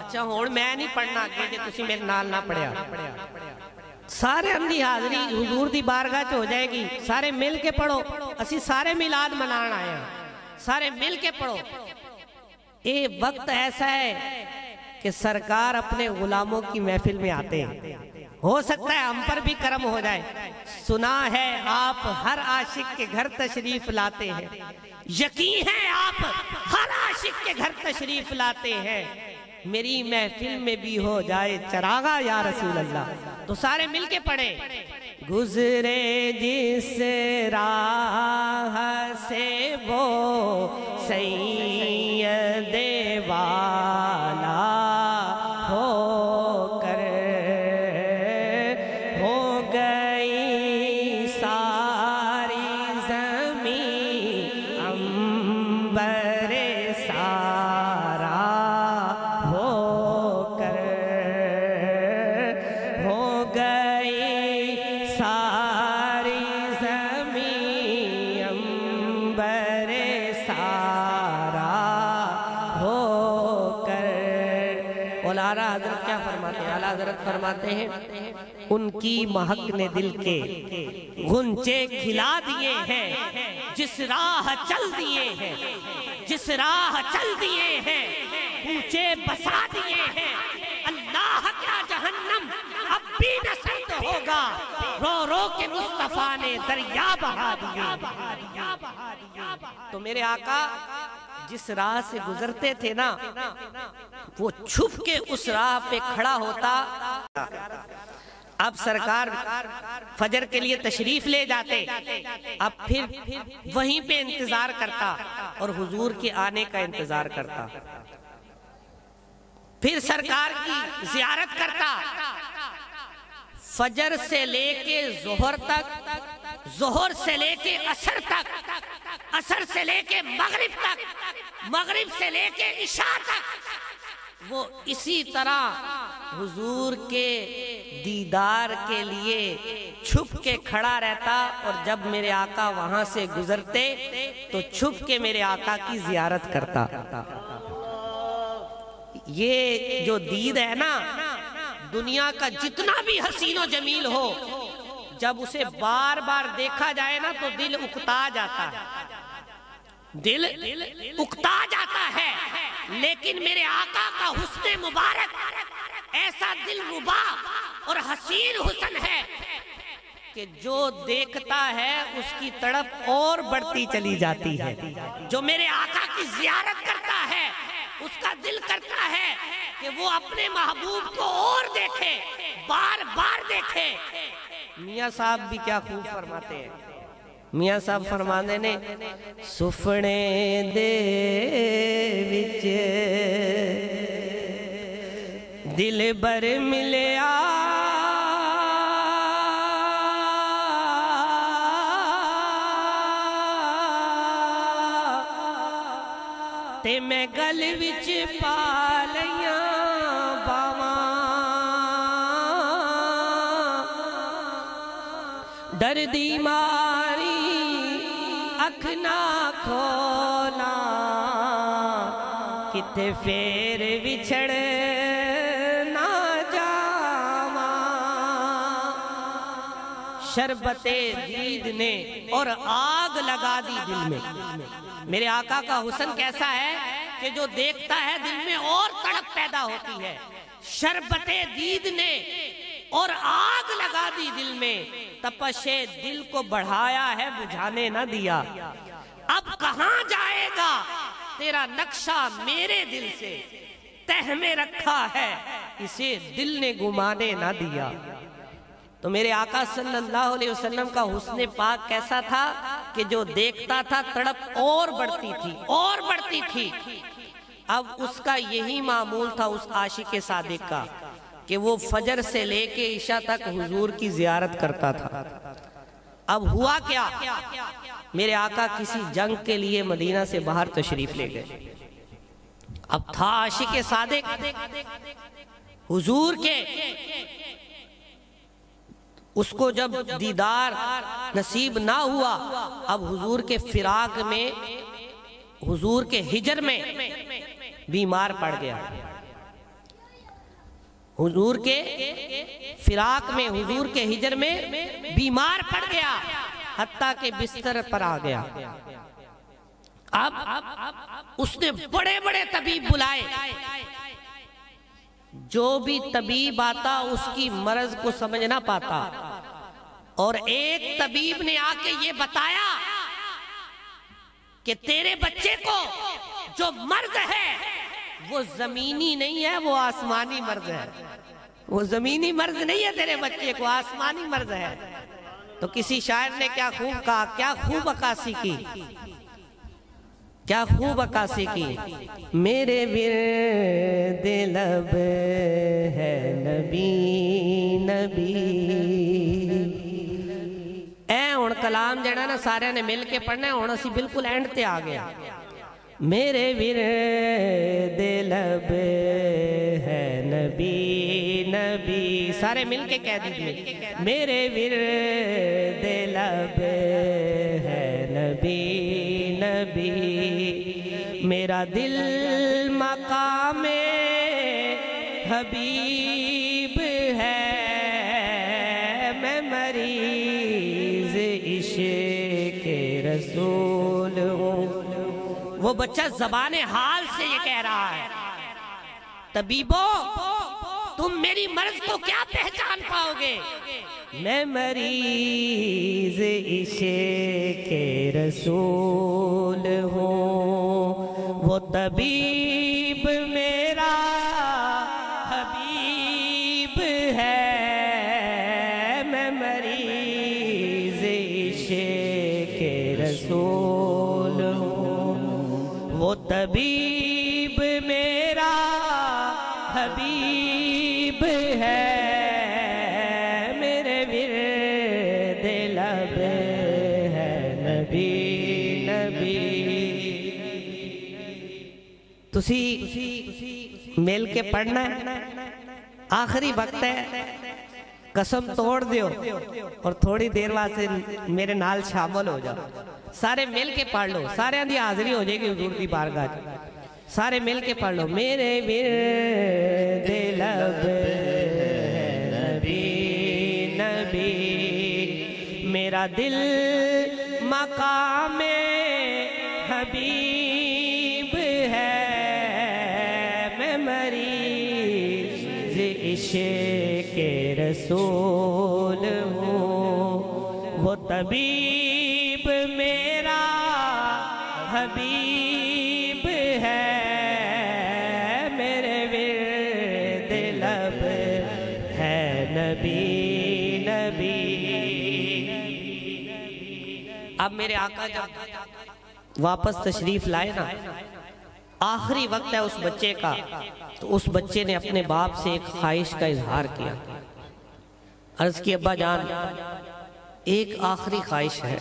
अच्छा हुण मैं नहीं पढ़ना अगे जे तुसी मेरे नाल ना पढ़िया, सारे अंधी हाजरी हुजूर दी बारगाह च हो जाएगी, सारे मिल के पढ़ो, असी सारे मिलाद मनान आए हैं, सारे मिल के पढ़ो। ये वक्त ऐसा है कि सरकार अपने गुलामों की महफिल में आते हैं, हो सकता है हम पर भी करम हो जाए। सुना है आप हर आशिक के घर तशरीफ लाते हैं, यकीन है आप हर आशिक के घर तशरीफ लाते हैं, मेरी महफिल में भी हो जाए चरागा या रसूल अल्लाह। तो सारे मिलके पढ़े, गुजरे जिस राह से वो सैयदे वाला होकर हो गई सारी ज़मीं अंबर सारा होकर हो गई सारी ज़मीं अंबर सारा होकर। और आला हज़रत क्या फरमाते हैं? आला हज़रत फरमाते हैं उनकी महक ने दिल के गुंचे खिला दिए हैं, जिस राह चल दिए हैं, जिस राह चल दिए हैं, ऊंचे बसा दिए हैं। अल्लाह का जहन्नम अब भी न सर्द होगा, रो रो के मुस्तफा ने दरिया बहा दिए। तो मेरे आका जिस राह से गुजरते थे ना, वो छुप के उस राह पे खड़ा होता। अब सरकार फजर के लिए तशरीफ ले जाते, अब फिर वहीं पे इंतजार करता और हुजूर के आने का इंतजार करता। फिर सरकार की जियारत करता, फजर से लेके जोहर तक, जोहर से लेके असर तक, असर से लेके मगरिब तक, मगरिब से लेके इशा तक वो इसी तरह हुजूर के दीदार के लिए छुप के खड़ा रहता। और जब मेरे आका वहां से गुजरते तो छुप के मेरे आका की जियारत करता। ये जो दीद है ना, दुनिया का जितना भी हसीनो जमील हो, जब उसे बार बार देखा जाए ना तो दिल उकता जाता है, दिल उकता जाता है। लेकिन मेरे आका का हुस्न मुबारक ऐसा दिल रुबा और हसीन हुस्न है कि जो देखता है उसकी तड़प और बढ़ती चली जाती है। जो मेरे आका की जियारत करता है उसका दिल करता है कि वो अपने महबूब को और देखे, बार बार देखे। मियाँ साहब भी क्या खूब फरमाते हैं। मियाँ साहब फरमाते ने सुफने दे विच दिल बर मिलिया, ते मैं गल विच पा लिया बावां, डर दी मारी अख ना खोला, किथे फेर विछड़ ना जावा। शरबते दीद ने और आग लगा दी दिल में। मेरे आका का हुस्न कैसा है कि जो देखता है दिल में और तड़प पैदा होती है। शरबते दीद ने और आग लगा दी दिल में, तपशे दिल को बढ़ाया है बुझाने न दिया। अब कहां जाएगा तेरा नक्शा मेरे दिल से, तह में रखा है इसे दिल ने गुमाने न दिया। तो मेरे आका सल्लल्लाहु अलैहि वसल्लम का हुस्न पाक कैसा था कि जो देखता था तड़प और बढ़ती थी और बढ़ती थी। अब उसका यही मामूल था उस आशिक सादिक का कि वो फजर से लेके इशा तक हुजूर की जियारत करता था। अब हुआ क्या, मेरे आका किसी जंग के लिए मदीना से बाहर तशरीफ ले गए। अब था आशिक सादिक, हुजूर के उसको जब दीदार नसीब ना हुआ, अब हुजूर के फिराक में, हुजूर के हिजर में बीमार पड़ गया। हुजूर के फिराक में, हुजूर के हिजर में बीमार पड़ गया, हत्ता के बिस्तर पर आ गया। अब उसने बड़े बड़े तबीब बुलाए, जो भी तबीब आता उसकी मर्ज को समझ ना पाता। और एक तबीब ने आके ये बताया कि तेरे बच्चे को जो मर्ज है वो जमीनी नहीं है, वो आसमानी मर्ज है। वो जमीनी मर्ज नहीं है तेरे बच्चे को, आसमानी मर्ज है। तो किसी शायर ने क्या खूब कहा, क्या खूब अक्कासी की, क्या खूब अक्कासी की। मेरे विर्द लब है नबी नबी। ऐ हुण कलाम जड़ा ना सारे ने मिल के पढ़ना है। हुण असी बिल्कुल एंड ते आ गया। मेरे विर्द लब है नबी नबी। सारे मिल के कह दीजिए, मेरे विर्द लब है नबी नबी। मेरा दिल मकामे हबीब है, मैं मरीज इश्क़ रसूल हूँ। वो बच्चा ज़बाने हाल से ये कह रहा है, तबीबो तुम मेरी मर्ज को क्या पहचान पाओगे। मैं मरीज इश्क़ रसूल हूँ। वो तबीब मेरा हबीब है, मैं मरीज इश्क़ रसूल हूँ। वो तबीब मेरा हबीब है, मेरे विर्द लब है नबी नबी। तुसी मिल के पढ़ना है, आखिरी वक्त है, कसम तोड़ दियो और थोड़ी देर बाद से मेरे नाल शामिल हो जाओ। सारे मिल के पढ़ लो, सारे दी हाजिरी हो जाएगी हुजूर दी बारगाह च। सारे मिल के पढ़ लो, मेरे विर्द लब है नबी नबी। मेरा दिल मकामे हबीब है, मैं मरीज इश्क़ रसूल हूँ। वो तबीब मेरा हबीब है, मेरे विर्द लब है नबी नबी। अब मेरे आका जब वापस तशरीफ लाए ना, आखिरी वक्त है उस बच्चे का, तो उस बच्चे ने अपने बाप से एक ख्वाहिश का इजहार किया। अर्ज की, अब्बा जान एक आखिरी ख्वाहिश है,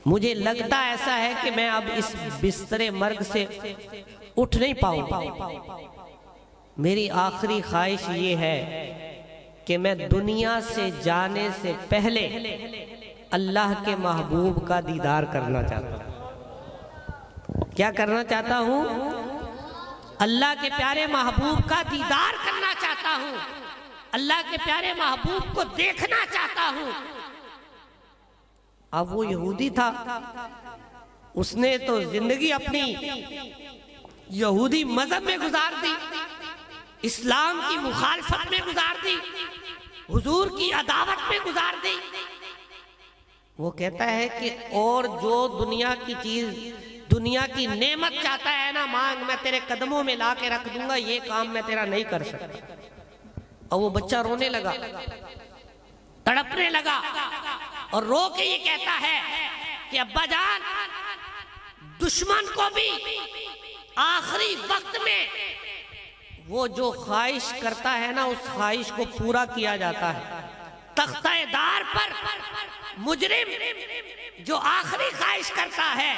मुझे लगता ऐसा है कि मैं अब इस बिस्तरे मर्ग से उठ नहीं पाऊंगा। मेरी आखिरी ख्वाहिश ये है कि मैं दुनिया से जाने से पहले अल्लाह के महबूब का दीदार करना चाहता हूँ। क्या करना चाहता हूँ? अल्लाह के प्यारे महबूब का दीदार करना चाहता हूँ, अल्लाह के प्यारे महबूब को देखना चाहता हूँ। अब वो यहूदी था, उसने तो जिंदगी अपनी यहूदी मजहब में गुजार दी, इस्लाम की मुखालफत में गुजार दी, हुजूर की अदावत में गुजार दी। वो कहता है कि और जो दुनिया की चीज, दुनिया की नेमत चाहता है ना, मांग, मैं तेरे कदमों में ला के रख दूंगा, ये काम मैं तेरा नहीं कर सकता। और वो बच्चा रोने लगा, तड़पने लगा और रो के ये कहता है कि अब्बा जान, दुश्मन को भी आखिरी वक्त में वो जो ख्वाहिश करता है ना, उस ख्वाहिश को पूरा किया जाता है। तख्तेदार पर मुजरिम जो आखिरी ख्वाहिश करता है,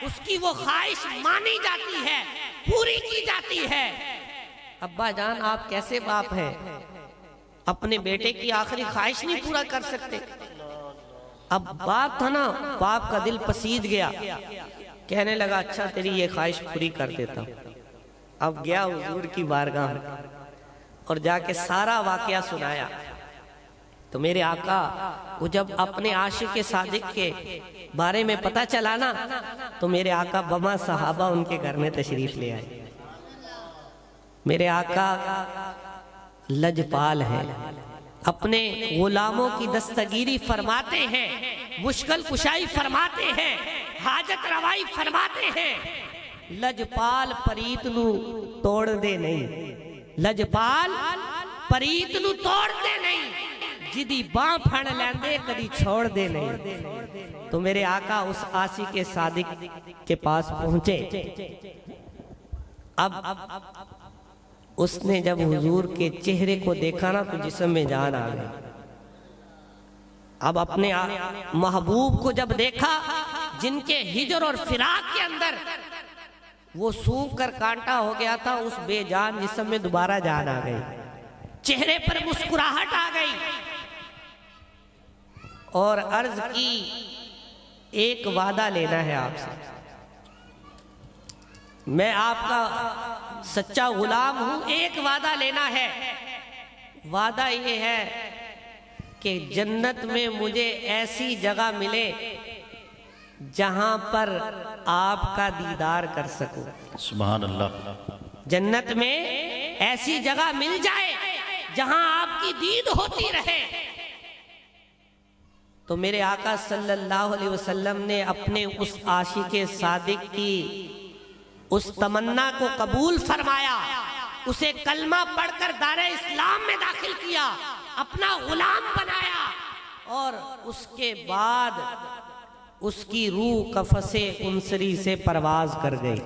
उसकी वो ख्वाहिश मानी जाती है, पूरी की जाती है। अब्बा जान आप कैसे बाप हैं, अपने बेटे की आखिरी ख्वाहिश नहीं पूरा कर सकते। अब बाप था ना, बाप का दिल पसीज गया, कहने लगा अच्छा तेरी ये ख्वाहिश पूरी कर देता हूं। अब गया हुजूर की बारगाह और जाके सारा वाकया सुनाया। तो मेरे आका को जब अपने आशिक सादिक के बारे में पता चला ना, तो मेरे आका बमा सहाबा उनके घर में तशरीफ ले आए। मेरे आका लजपाल है, अपने गुलामों की दस्तगीरी फरमाते हैं, मुश्किल कुशाई फरमाते हैं, हाजत रवाई फरमाते हैं। लजपाल परीत नू तोड़ दे नहीं, लजपाल परीत नू तोड़ दे नहीं। जिदी बां फड़ लेंदे कदी छोड़ दे नहीं। तो मेरे आका उस आशिक के सादिक के पास पहुंचे। अब उसने जब हुजूर के चेहरे को देखा ना तो जिस्म में जान आ गई। अब अपने महबूब को जब देखा जिनके हिजर और फिराक के अंदर वो सूख कर कांटा हो गया था, उस बेजान जिस्म में दोबारा जान आ गई, चेहरे पर मुस्कुराहट आ गई और अर्ज की, एक वादा लेना है आपसे, मैं आपका सच्चा गुलाम हूं, एक वादा लेना है। वादा ये है कि जन्नत में मुझे ऐसी जगह मिले जहां पर आपका दीदार कर सकूं। सुभान अल्लाह। जन्नत में ऐसी जगह मिल जाए जहां आपकी दीद होती रहे। तो मेरे आका सल्लल्लाहु अलैहि वसल्लम ने अपने उस आशिके सादिक की उस तमन्ना को कबूल फरमाया, उसे कलमा पढ़कर दारे इस्लाम में दाखिल किया, अपना गुलाम बनाया और उसके बाद उसकी रूह कफसे उनसरी से परवाज कर गई।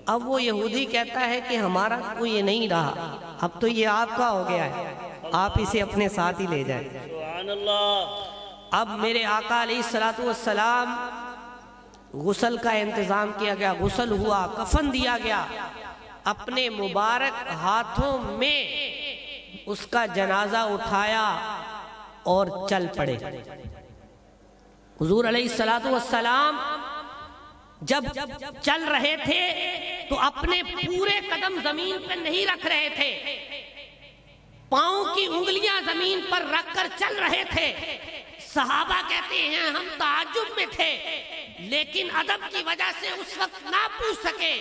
अब वो यहूदी कहता है कि हमारा तो ये नहीं रहा, अब तो ये आपका हो गया है, आप इसे अपने साथ ही ले जाए। अब मेरे आका अलैहिस्सलातु वस्सलाम गुस्ल का इंतजाम किया गया, गुस्ल हुआ, कफन दिया गया, अपने मुबारक हाथों में उसका जनाजा उठाया और चल पड़े। हुजूर अलैहिस्सलातु वस्सलाम जब चल रहे थे तो अपने पूरे कदम जमीन पर नहीं रख रहे थे, पांव की उंगलियां जमीन पर रखकर चल रहे थे। सहाबा कहते हैं हम ताज्जुब में थे, लेकिन अदब की वजह से उस वक्त ना पूछ सके।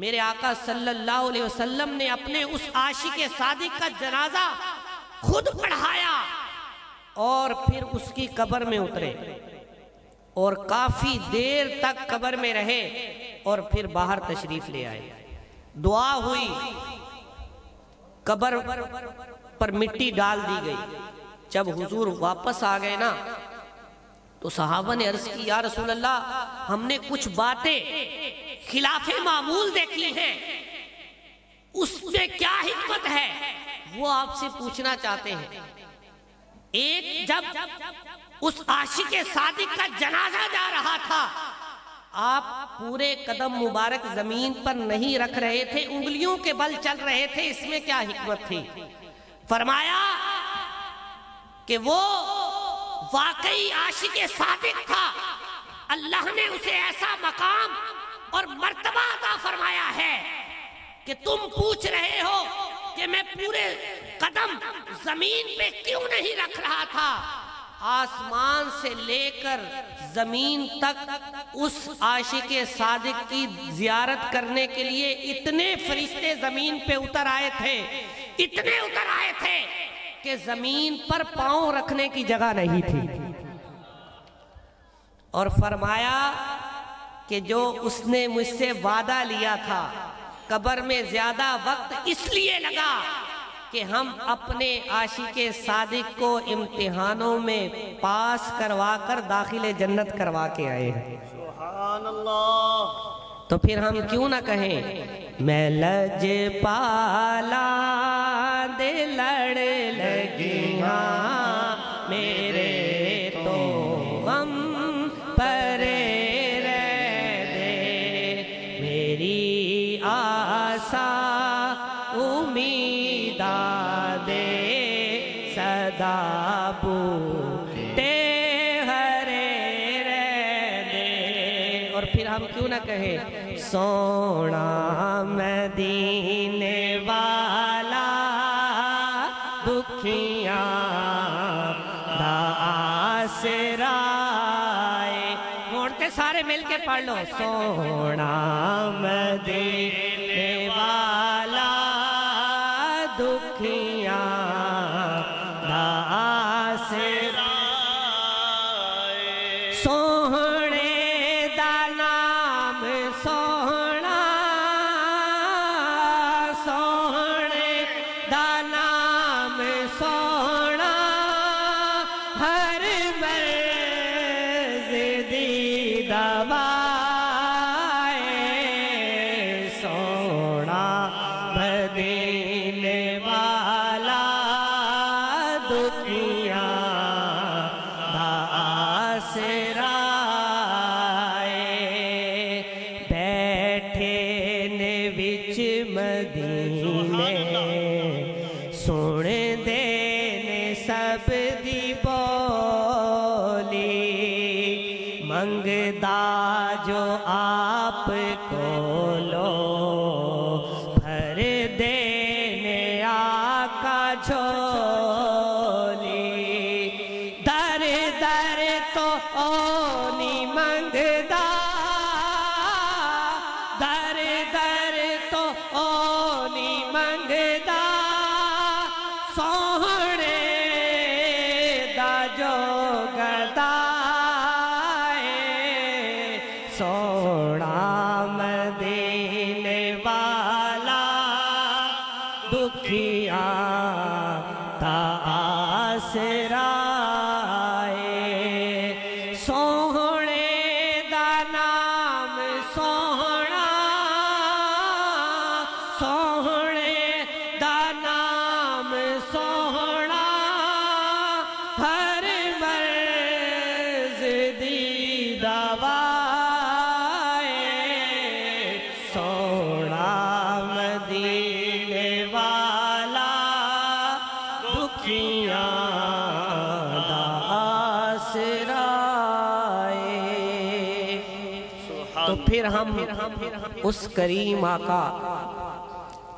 मेरे आका सल्लल्लाहु अलैहि वसल्लम ने अपने उस आशिके सादिक का जनाजा खुद पढ़ाया और फिर उसकी कब्र में उतरे और काफी देर तक कब्र में रहे और फिर बाहर तशरीफ ले आए। दुआ हुई, कब्र पर मिट्टी डाल दी गई। जब हुजूर वापस आ गए ना तो सहाबा ने अर्ज की, या रसूल अल्लाह, हमने कुछ बातें खिलाफे मामूल देखी हैं, उसमें क्या हिकमत है वो आपसे पूछना चाहते हैं। एक, जब उस आशिके सादिक का जनाजा जा रहा था, आप पूरे कदम मुबारक जमीन पर नहीं रख रहे थे, उंगलियों के बल चल रहे थे, इसमें क्या हिकमत थी? फरमाया कि वो वाकई आशिके सादिक था, अल्लाह ने उसे ऐसा मकाम और मर्तबा अता फरमाया है कि तुम पूछ रहे हो कि मैं पूरे कदम जमीन पे क्यों नहीं रख रहा था। आसमान से लेकर जमीन तक उस आशिके सादिक की जियारत करने के लिए इतने फरिश्ते जमीन पे उतर आए थे, इतने उतर आए थे कि जमीन पर पांव रखने की जगह नहीं थी। और फरमाया कि जो उसने मुझसे वादा लिया था, कब्र में ज्यादा वक्त इसलिए लगा कि हम अपने आशिके सादिक को इम्तिहानों में पास करवा कर दाखिले जन्नत करवा के आए हैं। सुभान अल्लाह। तो फिर हम क्यों ना कहें, मैं लजपाला दे लड़ लगियां मेरे तो गम परे रह दे, मेरी आशा उम्मीदा दे सदा बूटे हरे रह दे। और फिर हम क्यों ना कहें, सोना मदीने वाला दुखियां दा आसरा। मोड़ते सारे मिलके पढ़ लो, सोना मदीने वाला दुखियां दा आसरा। सोहणे दा नाम सोहना, सोहणे दा नाम बैठे ने विच मदीने सुन दे ने सब दी बोली मंगदा जो आप कोलो भर देने आका झोली दर दर तो ओनी मंगदा दर दर तो ओनी मंगदा सोहणे दा जो गदा सोना मदीने वाला दुखिया दा आसरा सोहणे दा नाम सोहना सोहणे दा नाम सोहना हर मर्ज दी दवा सोना मदीने वाला दुखिया दा आसरा। तो फिर हम उस करीम आका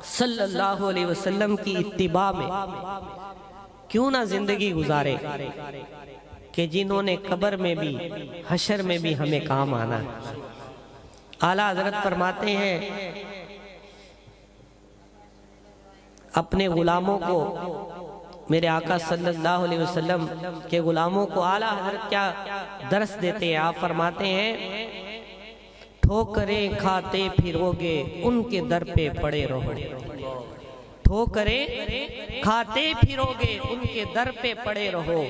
सल्लल्लाहु अलैहि वसल्लम की इत्तिबा में क्यों ना जिंदगी गुजारे कि जिन्होंने कब्र में भी हशर में भी हमें काम आना है। आला हजरत फरमाते हैं अपने गुलामों को, मेरे आका सल्लल्लाहु अलैहि वसल्लम के गुलामों को आला हजरत क्या दर्स देते हैं। आप फरमाते हैं ठोकरें खाते फिरोगे उनके दर पे पड़े रहो, ठोकरें खाते फिरोगे उनके दर पे पड़े रहो,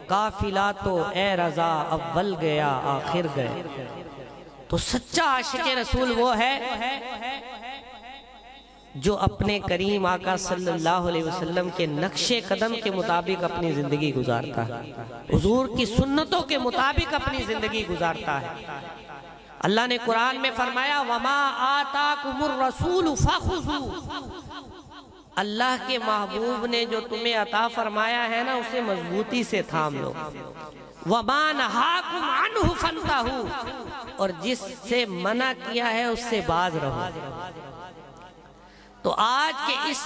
काफिला तो ए रजा अव्वल गया आखिर गए। तो सच्चा आशिक़ रसूल वो है जो अपने करीम आका सल्लल्लाहु अलैहि वसल्लम के नक्शे कदम के मुताबिक अपनी जिंदगी गुजारता है, हुजूर की सुन्नतों के मुताबिक अपनी जिंदगी गुजारता है। अल्लाह ने कुरान में फरमाया वमा आताकुमुर रसूल फखुज़ू, अल्लाह के महबूब ने जो तुम्हें अता फरमाया है ना उसे मजबूती से थाम लो। वमा नहाकुम अन्हु फंतहू, और जिससे मना किया है उससे बाज रहो। तो आज के इस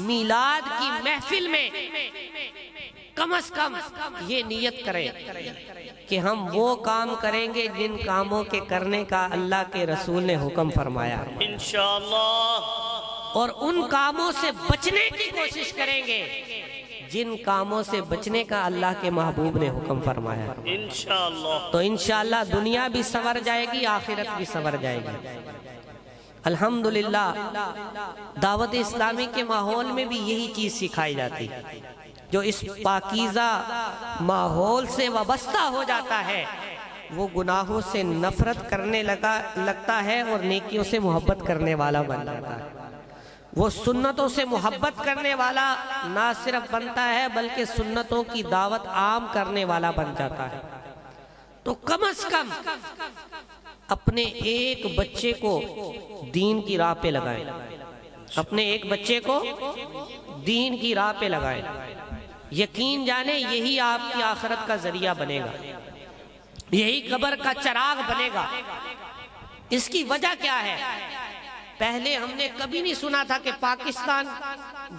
मीलाद की महफिल में कम से कम ये नियत करें कि हम वो काम करेंगे जिन कामों के करने का अल्लाह के रसूल ने हुक्म फरमाया इंशाअल्लाह, और उन कामों से बचने की कोशिश करेंगे जिन कामों से बचने का अल्लाह के महबूब ने हुक्म फरमाया इंशाअल्लाह। तो इंशाअल्लाह दुनिया भी संवर जाएगी, आखिरत भी संवर जाएगी। अल्हम्दुलिल्लाह दावत इस्लामी के माहौल में भी यही चीज सिखाई जाती है। जो इस पाकीज़ा माहौल से वाबस्ता हो जाता है वो गुनाहों से नफरत करने लगता है और नेकियों से मोहब्बत करने वाला बन जाता है। वो सुन्नतों से मोहब्बत करने वाला ना सिर्फ बनता है बल्कि सुन्नतों की दावत आम करने वाला बन जाता है। तो कम से कम अपने एक बच्चे को दीन की राह पे लगाएं, अपने एक बच्चे को दीन की राह पे लगाएं। यकीन जाने यही आपकी आखिरत का जरिया बनेगा, यही कब्र का चिराग बनेगा। इसकी वजह क्या है? पहले हमने कभी नहीं सुना था कि पाकिस्तान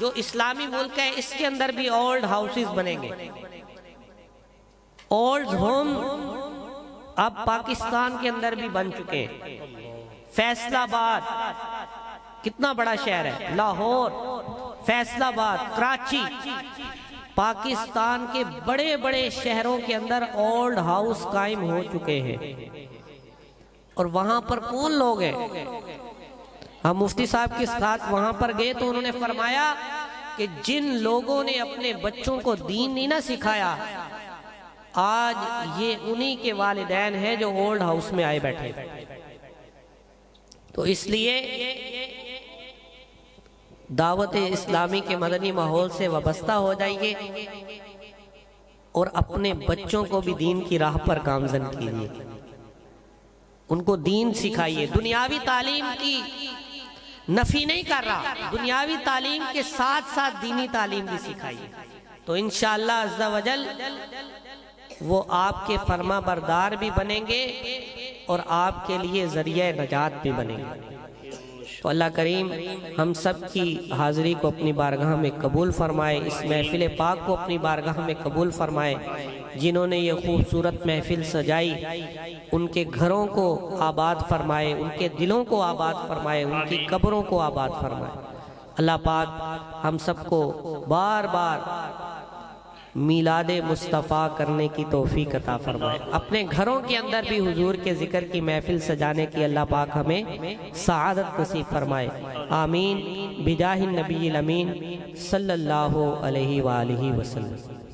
जो इस्लामी मुल्क है इसके अंदर भी ओल्ड हाउसेस बनेंगे। ओल्ड होम अब पाकिस्तान के अंदर भी बन चुके हैं। फैसलाबाद कितना बड़ा शहर है, लाहौर, फैसलाबाद, कराची, पाकिस्तान के बड़े बड़े शहरों के अंदर ओल्ड हाउस कायम हो चुके हैं। और वहां पर कौन लोग हैं? हम मुफ्ती साहब के साथ वहां पर गए तो उन्होंने फरमाया कि जिन लोगों ने अपने बच्चों को दीन नहीं ना सिखाया, आज ये उन्हीं के वालिदैन हैं जो ओल्ड हाउस में आए बैठे। तो इसलिए दावत इस्लामी के मदनी माहौल से वाबस्ता हो जाइए और अपने बच्चों को भी दीन की राह पर गामजन कीजिए। उनको दीन सिखाइए। दुनियावी तालीम की नफी नहीं कर रहा, दुनियावी तालीम के साथ साथ दीनी तालीम भी सिखाइए। तो इंशाअल्लाह अज़्ज़ा वजल वो आपके फर्मा बरदार भी बनेंगे और आपके लिए ज़रिया नजात भी बनेंगे। तो अल्लाह करीम हम सब की हाज़िरी को अपनी बारगाह में कबूल फरमाए, इस महफिल पाक को अपनी बारगाह में कबूल फरमाए। जिन्होंने ये खूबसूरत महफिल सजाई उनके घरों को आबाद फरमाए, उनके दिलों को आबाद फरमाए, उनकी कब्रों को आबाद फरमाए। अल्लाह पाक हम सबको बार बार मीलादे मुस्तफ़ा करने की तौफीक अता फरमाए। अपने घरों के अंदर भी हुजूर के जिक्र की महफिल सजाने की अल्लाह पाक हमें सआदत नसीब फरमाए। आमीन बिजाहिन नबील अमीन सल्लल्लाहु अलैहि वसल्लम।